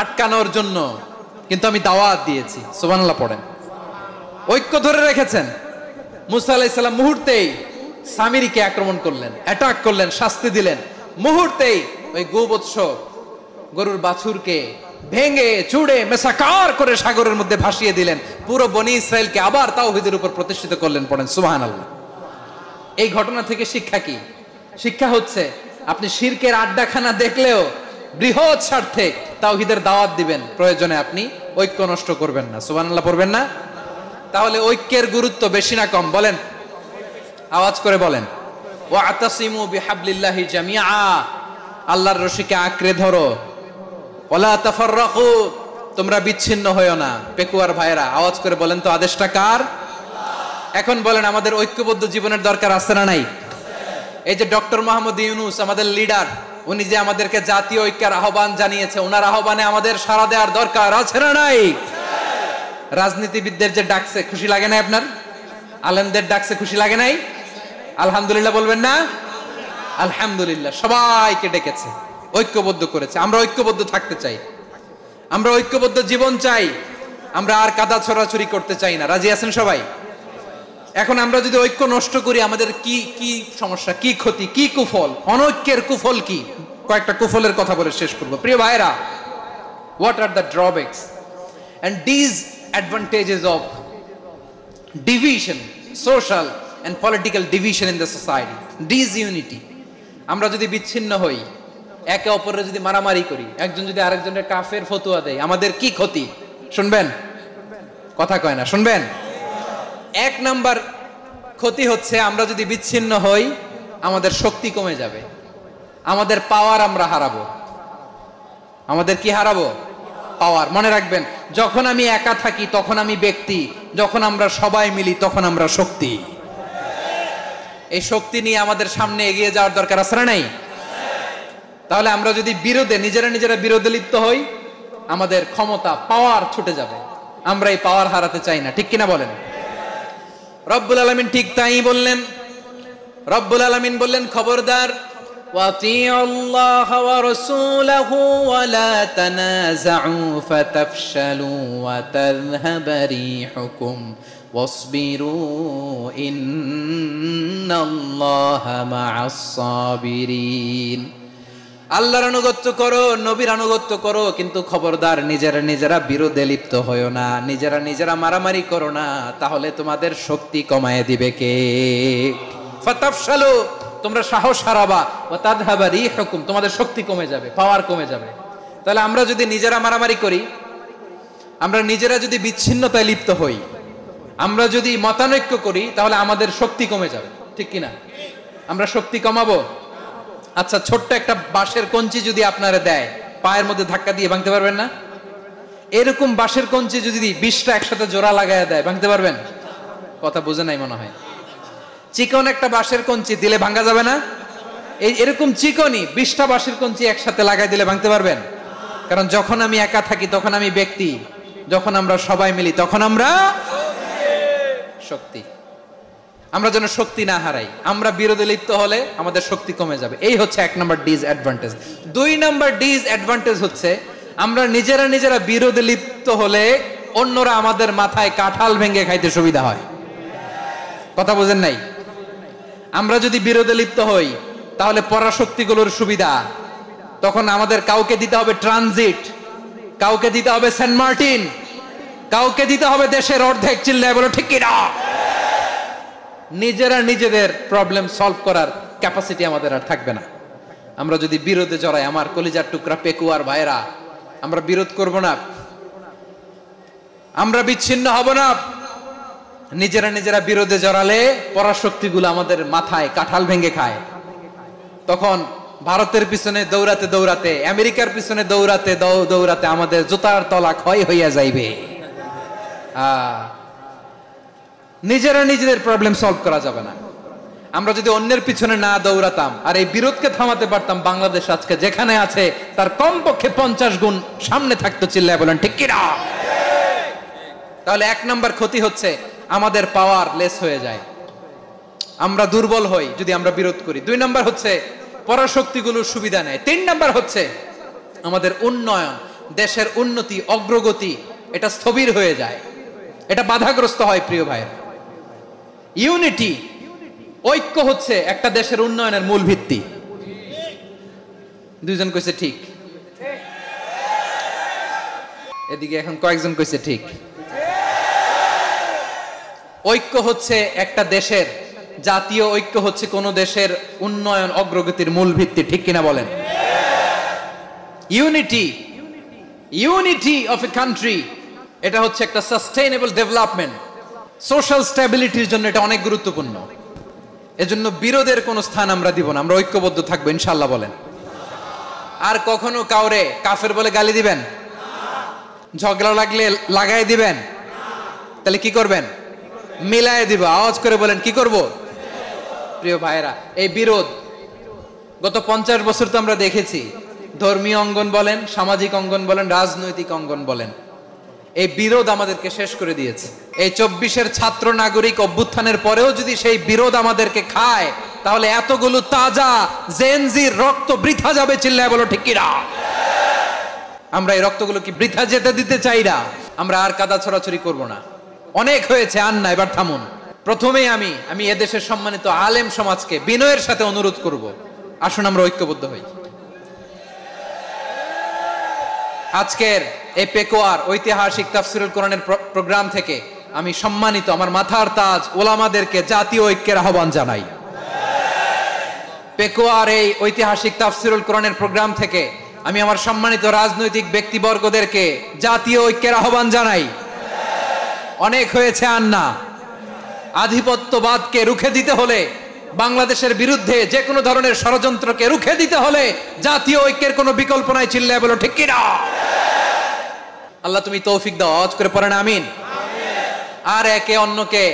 আটকানোর জন্য, কিন্তু আমি দাওয়াত দিয়েছি। সুবহানাল্লাহ পড়েন। ঐক্য ধরে রেখেছেন। মুসা আলাইহিস সালাম মুহূর্তেই সামিরিকে আক্রমণ করলেন, অ্যাটাক করলেন, শাস্তি দিলেন। মুহূর্তেই ওই গোবৎস গরুর বাছুরকে ভেঙে চুড়ে মেসাকার করে সাগরের মধ্যে ভাসিয়ে দিলেন। পুরো বনি ইসরায়েলকে আবার তাওহীদের উপর প্রতিষ্ঠিত করলেন। পড়েন সুবহানাল্লাহ। এই ঘটনা থেকে শিক্ষা কি? শিক্ষা হচ্ছে, আপনি শিরকের আড্ডাখানা দেখলেও বৃহৎ স্বার্থে তাওহীদের দাওয়াত দিবেন, প্রয়োজনে আপনি ঐক্য নষ্ট করবেন না। সুবহানাল্লাহ পড়বেন না? তাহলে ঐক্যের গুরুত্ব বেশি না কম? বলেন, আওয়াজ করে বলেন। ওয়াতাসিমু বিহাবলিল্লাহি জামিআ, আল্লাহর রশিকে আঁকড়ে ধরো। ওয়ালা তাফাররাকু, তোমরা বিচ্ছিন্ন হয়ো না। পেকুয়ার ভাইরা আওয়াজ করে বলেন তো, আদেশটা কার? এখন বলেন, আমাদের ঐক্যবদ্ধ জীবনের দরকার আছে না নাই? এই যে ডক্টর মোহাম্মদ ইউনূস আমাদের লিডার, উনি যে আমাদেরকে জাতীয় ঐক্যের আহ্বান জানিয়েছে, ওনার আহ্বানে আমাদের সাড়া দেওয়ার দরকার আছে না নাই? রাজনীতিবিদদের যে ডাকছে খুশি লাগে না আপনার? আলেমদের ডাকছে খুশি লাগে নাই? আলহামদুলিল্লাহ বলবেন না? আলহামদুলিল্লাহ, সবাইকে ডেকেছে, ঐক্যবদ্ধ করেছে। আমরা ঐক্যবদ্ধ থাকতে চাই, আমরা ঐক্যবদ্ধ জীবন চাই, আমরা আর কাদা ছড়াছড়ি করতে চাই না। রাজি আছেন সবাই? এখন আমরা যদি ঐক্য নষ্ট করি আমাদের কি কি সমস্যা, কি ক্ষতি, কি কুফল? অনৈক্যের কুফল কি? কয়েকটা কুফলের কথা বলে শেষ করব। প্রিয় ভাইরা, what are the drawbacks and disadvantages of division, social and political division in the society? Disunity. আমরা যদি বিচ্ছিন্ন হই, একে অপরের যদি মারামারি করি, একজন যদি আরেকজনের কাফের ফতোয়া দেয়, আমাদের কি ক্ষতি? শুনবেন? কথা কয় না, শুনবেন? এক নাম্বার ক্ষতি হচ্ছে আমরা যদি বিচ্ছিন্ন হই আমাদের শক্তি কমে যাবে, আমাদের পাওয়ার আমরা হারাবো। আমাদের কি হারাবো? পাওয়ার। মনে রাখবেন, যখন আমি একা থাকি তখন আমি ব্যক্তি, যখন আমরা সবাই মিলি তখন আমরা শক্তি। এই শক্তি নিয়ে আমাদের সামনে এগিয়ে যাওয়ার দরকার আছে না নাই? তাহলে আমরা যদি নিজেরা বিরোধে লিপ্ত হই আমাদের ক্ষমতা, পাওয়ার ছুটে যাবে। আমরা এই পাওয়ার হারাতে চাই না, ঠিক কিনা বলেন? রব্বুল আলামিন ঠিক তাই বললেন। রব্বুল আলামিন বললেন, খবরদার, ওয়াতিউল্লাহ ওয়া রাসূলাহু ওয়া লা তানাযাউ ফাতাফশালু ওয়া তাযহাবা রিহুকুম ওয়াসবিরু ইন্নাল্লাহা মা'আস সাবিরিন। আল্লাহর আনুগত্য করো, নবীর আনুগত্য করো, কিন্তু খবরদার নিজেরা বিরোধে লিপ্ত হয়ো না, নিজেরা মারামারি করো না, তাহলে তোমাদের শক্তি কমায় দিবে কে? ফাতাফশালু, তোমরা সাহস হারাবা, ওয়া তাযহাবা রিহুকুম, তোমাদের শক্তি কমে যাবে, পাওয়ার কমে যাবে। তাহলে আমরা যদি নিজেরা মারামারি করি, আমরা নিজেরা যদি বিচ্ছিন্নতায় লিপ্ত হই, আমরা যদি মতানৈক্য করি, তাহলে আমাদের শক্তি কমে যাবে, ঠিক কিনা? আমরা শক্তি কমাবো। আচ্ছা, ছোট্ট একটা বাঁশের কঞ্চি যদি আপনারা দেয়, পায়ের মধ্যে ধাক্কা দিয়ে ভাঙতে পারবেন না? এরকম বাঁশের কঞ্চি যদি 20টা একসাথে জোড়া লাগায় দেয়, ভাঙতে পারবেন? কথা বুঝে নাই মনে হয়। চিকন একটা বাঁশের কঞ্চি দিলে ভাঙা যাবে না? এরকম চিকনই 20টা বাঁশের কঞ্চি একসাথে লাগাই দিলে ভাঙতে পারবেন? কারণ যখন আমি একা থাকি তখন আমি ব্যক্তি, যখন আমরা সবাই মিলি তখন আমরা শক্তি। আমরা যেন শক্তি না হারাই। আমরা বিরোধে লিপ্ত হলে আমাদের শক্তি কমে যাবে। এই হচ্ছে 1 নাম্বার ডিসঅ্যাডভান্টেজ। 2 নাম্বার ডিসঅ্যাডভান্টেজ হচ্ছে আমরা নিজেরা বিরোধে লিপ্ত হলে অন্যরা আমাদের মাথায় কাঁঠাল ভেঙে খাইতে সুবিধা হয়। কথা বোঝেন নাই? আমরা যদি বিরোধে লিপ্ত হই তাহলে পরাশক্তিগুলোর সুবিধা, তখন আমাদের কাউকে দিতে হবে ট্রানজিট, কাউকে দিতে হবে সেন্ট মার্টিন, কাউকে দিতে হবে দেশের অর্ধেক। চিল্লায় বলো ঠিক কিনা? নিজেদের প্রবলেম সলভ করার ক্যাপাসিটি আমাদের আর থাকবে না। আমরা যদি বিরোধে জড়াই, আমার কলিজার টুকরা পেকুয়ার ভাইরা, আমরা বিরোধ করব না, আমরা বিচ্ছিন্ন হব না। নিজেরা বিরোধে জড়ালে পরাশক্তিগুলো আমাদের মাথায় কাঁঠাল ভেঙে খায়। তখন ভারতের পিছনে দৌড়াতে, আমেরিকার পিছনে দৌড়াতে আমাদের জুতার তলা ক্ষয় হইয়া যাইবে। নিজেদের প্রবলেম সলভ করা যাবে না। আমরা যদি অন্যের পিছনে না দৌড়াতাম আর এই বিরোধকে থামাতে পারতাম, বাংলাদেশ আজকে যেখানে আছে তার কমপক্ষে 50 গুণ সামনে থাকতো। চিল্লায় বলেন ঠিক কিনা? তাহলে 1 নাম্বার ক্ষতি হচ্ছে আমাদের পাওয়ার লেস হয়ে যায়, আমরা দুর্বল হই যদি আমরা বিরোধ করি। 2 নাম্বার হচ্ছে পরাশক্তিগুলোর সুবিধা নেয়। 3 নাম্বার হচ্ছে আমাদের উন্নয়ন, দেশের উন্নতি, অগ্রগতি, এটা স্থবির হয়ে যায়, এটা বাধাগ্রস্ত হয়। প্রিয় ভাইরা, ইউনিটি, ঐক্য হচ্ছে একটা দেশের উন্নয়নের মূল ভিত্তি। 2 জন কইছে ঠিক, এদিকে এখন কয়েকজন কইছে ঠিক। ঐক্য হচ্ছে একটা দেশের, জাতীয় ঐক্য হচ্ছে কোন দেশের উন্নয়ন, অগ্রগতির মূল ভিত্তি, ঠিক কিনা বলেন? ইউনিটি অফ এ কান্ট্রি, এটা হচ্ছে একটা সাস্টেইনেবল ডেভেলপমেন্ট, সোশ্যাল স্ট্যাবিলিটির জন্য এটা অনেক গুরুত্বপূর্ণ। এজন্য বিরোধের কোনো স্থান আমরা দিব না, আমরা ঐক্যবদ্ধ থাকবো ইনশাআল্লাহ বলেন। আর কখনো কাউরে কাফের বলে গালি দিবেন? ঝগড়া লাগলে লাগাই দিবেন? তাহলে কি করবেন? মিলায় দিব। আওয়াজ করে বলেন কি করব? প্রিয় ভাইরা, এই বিরোধ গত 50 বছর তো আমরা দেখেছি, ধর্মীয় অঙ্গন বলেন, সামাজিক অঙ্গন বলেন, রাজনৈতিক অঙ্গন বলেন, এই বিরোধ আমাদেরকে শেষ করে দিয়েছে। এই 24-এর ছাত্র নাগরিক অভ্যুত্থানের পরেও যদি সেই বিরোধ আমাদেরকে খায়, তাহলে এতগুলো তাজা জেনজির রক্ত বৃথা যাবে। চিল্লায় বলো ঠিক কিনা? আমরা এই রক্তগুলো কি বৃথা যেতে দিতে চাই না? আমরা আর কাদা ছড়াছড়ি করব না। অনেক হয়েছে, আর না, এবার থামুন। প্রথমেই আমি এদেশের সম্মানিত আলেম সমাজকে বিনয়ের সাথে অনুরোধ করব, আসুন আমরা ঐক্যবদ্ধ হই। আজকের এই পেকুয়ার ঐতিহাসিক তাফসিরুল কোরআনের প্রোগ্রাম থেকে আমি সম্মানিত আমার মাথার তাজ ওলামাদেরকে জাতীয় ঐক্যের আহ্বান জানাই। পেকুয়ার এই ঐতিহাসিক তাফসিরুল কোরআনের প্রোগ্রাম থেকে আমি আমার সম্মানিত রাজনৈতিক ব্যক্তিবর্গদেরকে জাতীয় ঐক্যের আহ্বান জানাই। অনেক হয়েছে, আর না। আধিপত্যবাদকে রুখে দিতে হলে, বাংলাদেশের বিরুদ্ধে যে কোনো ধরনের ষড়যন্ত্রকে রুখে দিতে হলে জাতীয় ঐক্যের কোনো বিকল্প নাই। চিল্লায় বলো ঠিক কিনা? আল্লাহ তুমি তৌফিক দাও, আওয়াজ করে পড়েন আমিন। আর একে অন্যকে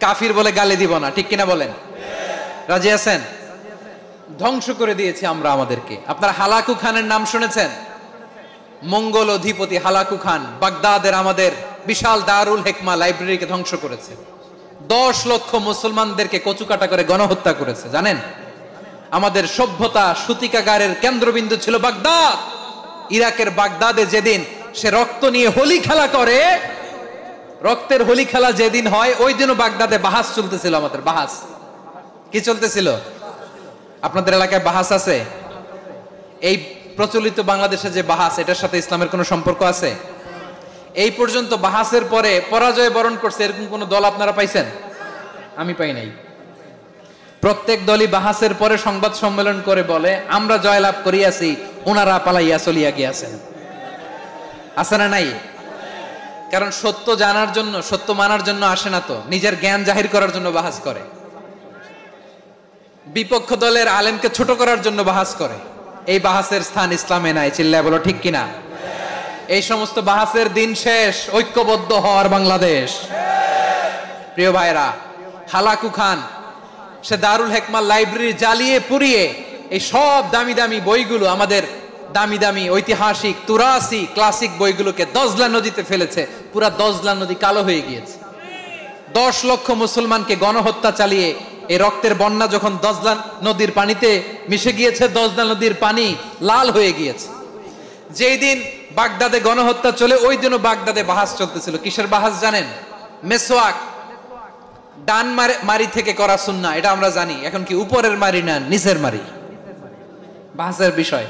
কাফির বলে গালি দিব না, ঠিক কিনা বলেন? রাজি আছেন? ধ্বংস করে দিয়েছি আমরা আমাদেরকে। আপনারা হালাকু খানের নাম শুনেছেন? মঙ্গল অধিপতি হালাকু খান বাগদাদের আমাদের বিশাল দারুল হিকমা লাইব্রেরিকে ধ্বংস করেছে। 10 লক্ষ মুসলমানদেরকে কচুকাটা করে গণহত্যা করেছে। জানেন, আমাদের সভ্যতা সূতিকাগারের কেন্দ্রবিন্দু ছিল বাগদাদ। ইরাকের বাগদাদে যেদিন সে রক্ত নিয়ে হোলি খেলা করে, রক্তের হোলি খেলা যেদিন হয়, ওই দিনও বাগদাদে বাহাস চলতেছিল। আমাদের বাহাস কি চলতেছিল? আপনাদের এলাকায় বাহাস আছে? এই প্রচলিত বাংলাদেশে যে বাহাস, এটার সাথে ইসলামের কোনো সম্পর্ক আছে? এই পর্যন্ত বাহাসের পরে পরাজয় বরণ করছে এরকম কোন দল আপনারা পাইছেন? আমি পাই নাই। প্রত্যেক দলই বাহাসের পরে সংবাদ সম্মেলন করে বলে আমরা জয়লাভ করিয়াছি, ওনারা পালাইয়া চলিয়া গিয়াছেন। আছে না নাই? কারণ সত্য জানার জন্য, সত্য মানার জন্য আসে না তো, নিজের জ্ঞান জাহির করার জন্য বাহাস করে। বিপক্ষ দলের আলেমকে ছোট করার জন্য বাহাস করে। এই বাহাসের স্থান ইসলামে নাই। চিল্লায় বলো ঠিক কিনা? এই সমস্ত বাহাসের দিন শেষ। ঐক্যবদ্ধ হওয়ার বাংলাদেশ। প্রিয় ভাইরা, হালাকু খান সে দারুল হিকমা লাইব্রেরি জ্বালিয়ে পুড়িয়ে এই সব দামি দামি বইগুলো, আমাদের দামি দামি ঐতিহাসিক তুরাসি ক্লাসিক বইগুলোকে দজলা নদীতে ফেলেছে। পুরা দজলা নদী কালো হয়ে গিয়েছে। 10 লক্ষ মুসলমানকে গণহত্যা চালিয়ে এই রক্তের বন্যা যখন দজলা নদীর পানিতে মিশে গিয়েছে, দজলা নদীর পানি লাল হয়ে গিয়েছে। যেই দিন বাগদাদে গণহত্যা চলে, ওই দিনও বাগদাদে বাহাস চলতেছিল। কিসের বাহাস জানেন? মেসওয়াক, ডান মারি থেকে করা সুন্নাহ, এটা আমরা জানি। এখন কি উপরের মারি না নিচের মারি? বাহাসের বিষয়।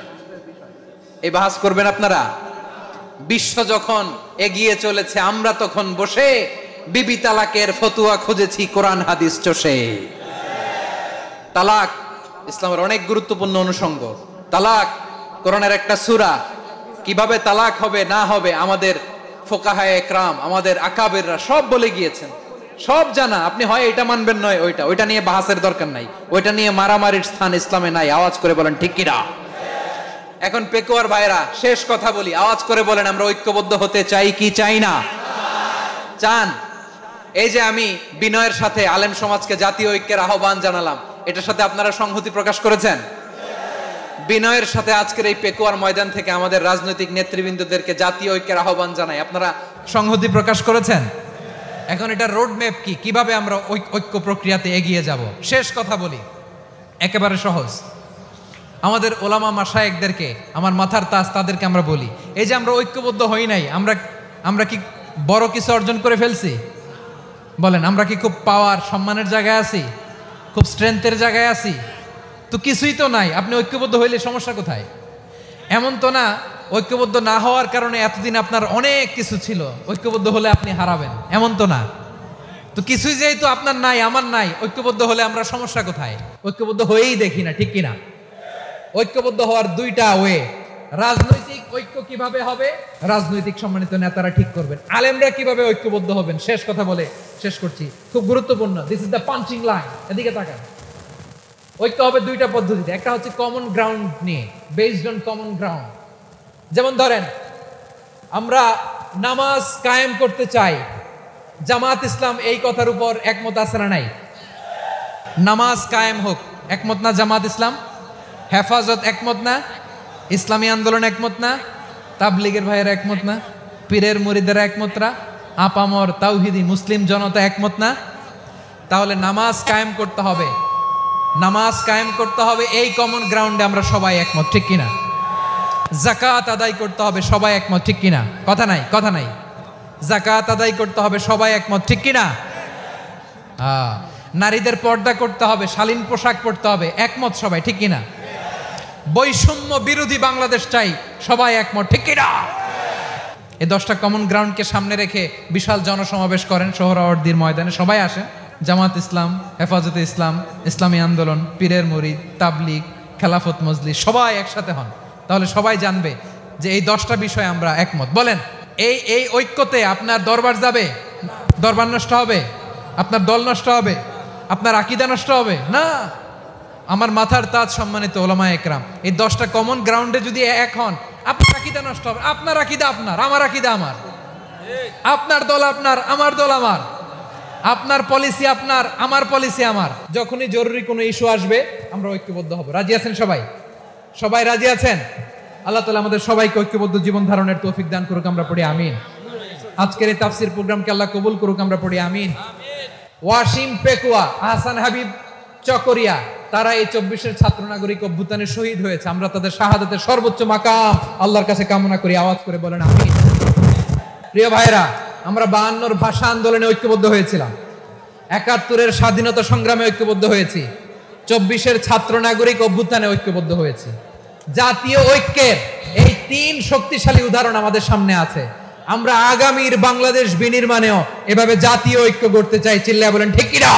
এই বাহাস করবেন আপনারা? বিশ্ব যখন এগিয়ে চলেছে, আমরা তখন বসে বিবি তালাকের ফতুয়া খুঁজেছি কোরআন হাদিস চষে। তালাক ইসলামের অনেক গুরুত্বপূর্ণ অনুষঙ্গ। তালাক কোরআনের একটা সূরা। কিভাবে তালাক হবে না হবে আমাদের ফোকাহায়ে একরাম, আমাদের আকাবেররা সব বলে গিয়েছেন, সব জানা। আপনি হয় এটা মানবেন, নয় ওইটা নিয়ে বাহাসের দরকার নাই। ওইটা নিয়ে মারামারির স্থান ইসলামে নাই। আওয়াজ করে বলেন ঠিক কিনা? এখন পেকুয়ার ভাইরা, শেষ কথা বলি, আওয়াজ করে বলেন আমরা ঐক্যবদ্ধ হতে চাই কি চাই না? চান? এই যে আমি বিনয়ের সাথে আলেম সমাজকে জাতীয় ঐক্যের আহ্বান জানালাম, এটার সাথে আপনারা সংহতি প্রকাশ করেছেন? বিনয়ের সাথে আজকের এই পেকুয়ার ময়দান থেকে আমাদের রাজনৈতিক নেতৃবৃন্দদেরকে জাতীয় ঐক্যের আহ্বান জানাই, আপনারা সংহতি প্রকাশ করেছেন? এখন এটা রোড ম্যাপ কি, কিভাবে আমরা ঐক্য প্রক্রিয়াতে এগিয়ে যাব? শেষ কথা বলি, একেবারে সহজ। আমাদের ওলামা মাশায়েখদেরকে, আমার মাথার তাজ, তাদেরকে আমরা বলি, এই যে আমরা ঐক্যবদ্ধ হই নাই, আমরা কি বড় কিছু অর্জন করে ফেলছি? বলেন, আমরা কি খুব পাওয়ার সম্মানের জায়গায় আছি? খুব স্ট্রেংথের জায়গায় আছি? তো কিছুই তো নাই। আপনি ঐক্যবদ্ধ হইলে সমস্যা কোথায়? এমন তো না ঐক্যবদ্ধ না হওয়ার কারণে এতদিন আপনার অনেক কিছু ছিল, ঐক্যবদ্ধ হলে আপনি হারাবেন, এমন তো না। তো কিছুই যেহেতু আপনার নাই, আমার নাই, ঐক্যবদ্ধ হলে আমরা সমস্যা কোথায়? ঐক্যবদ্ধ হয়েই দেখি না, ঠিক কিনা? ঐক্যবদ্ধ হওয়ার দুইটা ওয়ে। রাজনৈতিক ঐক্য কিভাবে হবে? রাজনৈতিক সম্মানিত নেতারা ঠিক করবেন। আলেমরা কিভাবে ঐক্যবদ্ধ হবেন? শেষ কথা বলে শেষ করছি, খুব গুরুত্বপূর্ণ। This is the punching line. এদিকে তাকান। ঐক্য হবে দুইটা পদ্ধতিতে। একটা হচ্ছে কমন গ্রাউন্ড নিয়ে, বেসড অন কমন গ্রাউন্ড। যেমন ধরেন, আমরা নামাজ কায়েম করতে চাই, জামাত ইসলাম এই কথার উপর একমত আছে না নাই? নামাজ কায়েম হোক, একমত না জামাত ইসলাম? হেফাজত একমত না? ইসলামী আন্দোলন একমত না? তাবলীগের ভাইয়েরা একমত না? পীরের মুরিদের একমত না, আপামর তাওহিদি মুসলিম জনতা একমত না? তাহলে নামাজ কায়েম করতে হবে, নামাজ কায়েম করতে হবে এই কমন গ্রাউন্ডে আমরা সবাই একমত, ঠিক কিনা? যাকাত আদায় করতে হবে, সবাই একমত, ঠিক কিনা? কথা নাই, কথা নাই। যাকাত আদায় করতে হবে, সবাই একমত, ঠিক কিনা? নারীদের পর্দা করতে হবে, শালীন পোশাক পরতে হবে, একমত সবাই, ঠিক কিনা? বৈষম্য বিরোধী বাংলাদেশ চাই, সবাই একমত, ঠিক কিনা? এই 10টা কমন গ্রাউন্ডকে সামনে রেখে বিশাল জনসমাবেশ করেন সোহরাওয়ার্দীর ময়দানে, সবাই আসেন। জামাত ইসলাম, হেফাজতে ইসলাম, ইসলামী আন্দোলন, পীরের মুরিদ, তাবলিগ, খেলাফত মজলিস, সবাই একসাথে হন, তাহলে সবাই জানবে যে এই 10টা বিষয়ে আমরা একমত। বলেন, এই ঐক্যতে আপনার দরবার যাবে? দরবার নষ্ট হবে? আপনার দল নষ্ট হবে? আপনার আকীদা নষ্ট হবে না? আমার মাথার তাজ সম্মানিত ওলামায়ে একরাম, এই 10টা কমন গ্রাউন্ডে যদি এক হন, আপনার আকীদা নষ্ট হবে? আপনার আকীদা আপনার, আমার আকীদা আমার, আপনার দল আপনার, আমার দল আমার, আপনার পলিসি আপনার, আমার পলিসি আমার। যখনই জরুরি কোনো ইস্যু আসবে আমরা ঐক্যবদ্ধ হব। রাজি আছেন সবাই? সবাই রাজি আছেন? আল্লাহ তাআলা আমাদের সবাইকে ঐক্যবদ্ধ জীবন ধারণের তৌফিক দান করুক, আমরা পড়ি আমিন। আজকের এই তাফসীর প্রোগ্রামকে আল্লাহ কবুল করুক, আমরা পড়ি আমিন। ওয়াসিম পেকুয়া, আহসান হাবিব চকরিয়া, তারা এই 24-এর ছাত্র নাগরিক অভ্যুত্থানে শহীদ হয়েছে। আমরা তাদের শাহাদাতের সর্বোচ্চ মাকাম আল্লাহর কাছে কামনা করি। আওয়াজ করে বলেন আমিন। প্রিয় ভাইরা, আমরা 52-র ভাষা আন্দোলনে ঐক্যবদ্ধ হয়েছিলাম, 71-এর স্বাধীনতা সংগ্রামে ঐক্যবদ্ধ হয়েছি, 24-এর ছাত্র নাগরিক অভ্যুত্থানে ঐক্যবদ্ধ হয়েছি। জাতীয় ঐক্যের এই 3 শক্তিশালী উদাহরণ আমাদের সামনে আছে। আমরা আগামীর বাংলাদেশ বিনির্মাণেও এভাবে জাতীয় ঐক্য গড়তে চাই। চিল্লায়া বলেন ঠিক কিনা?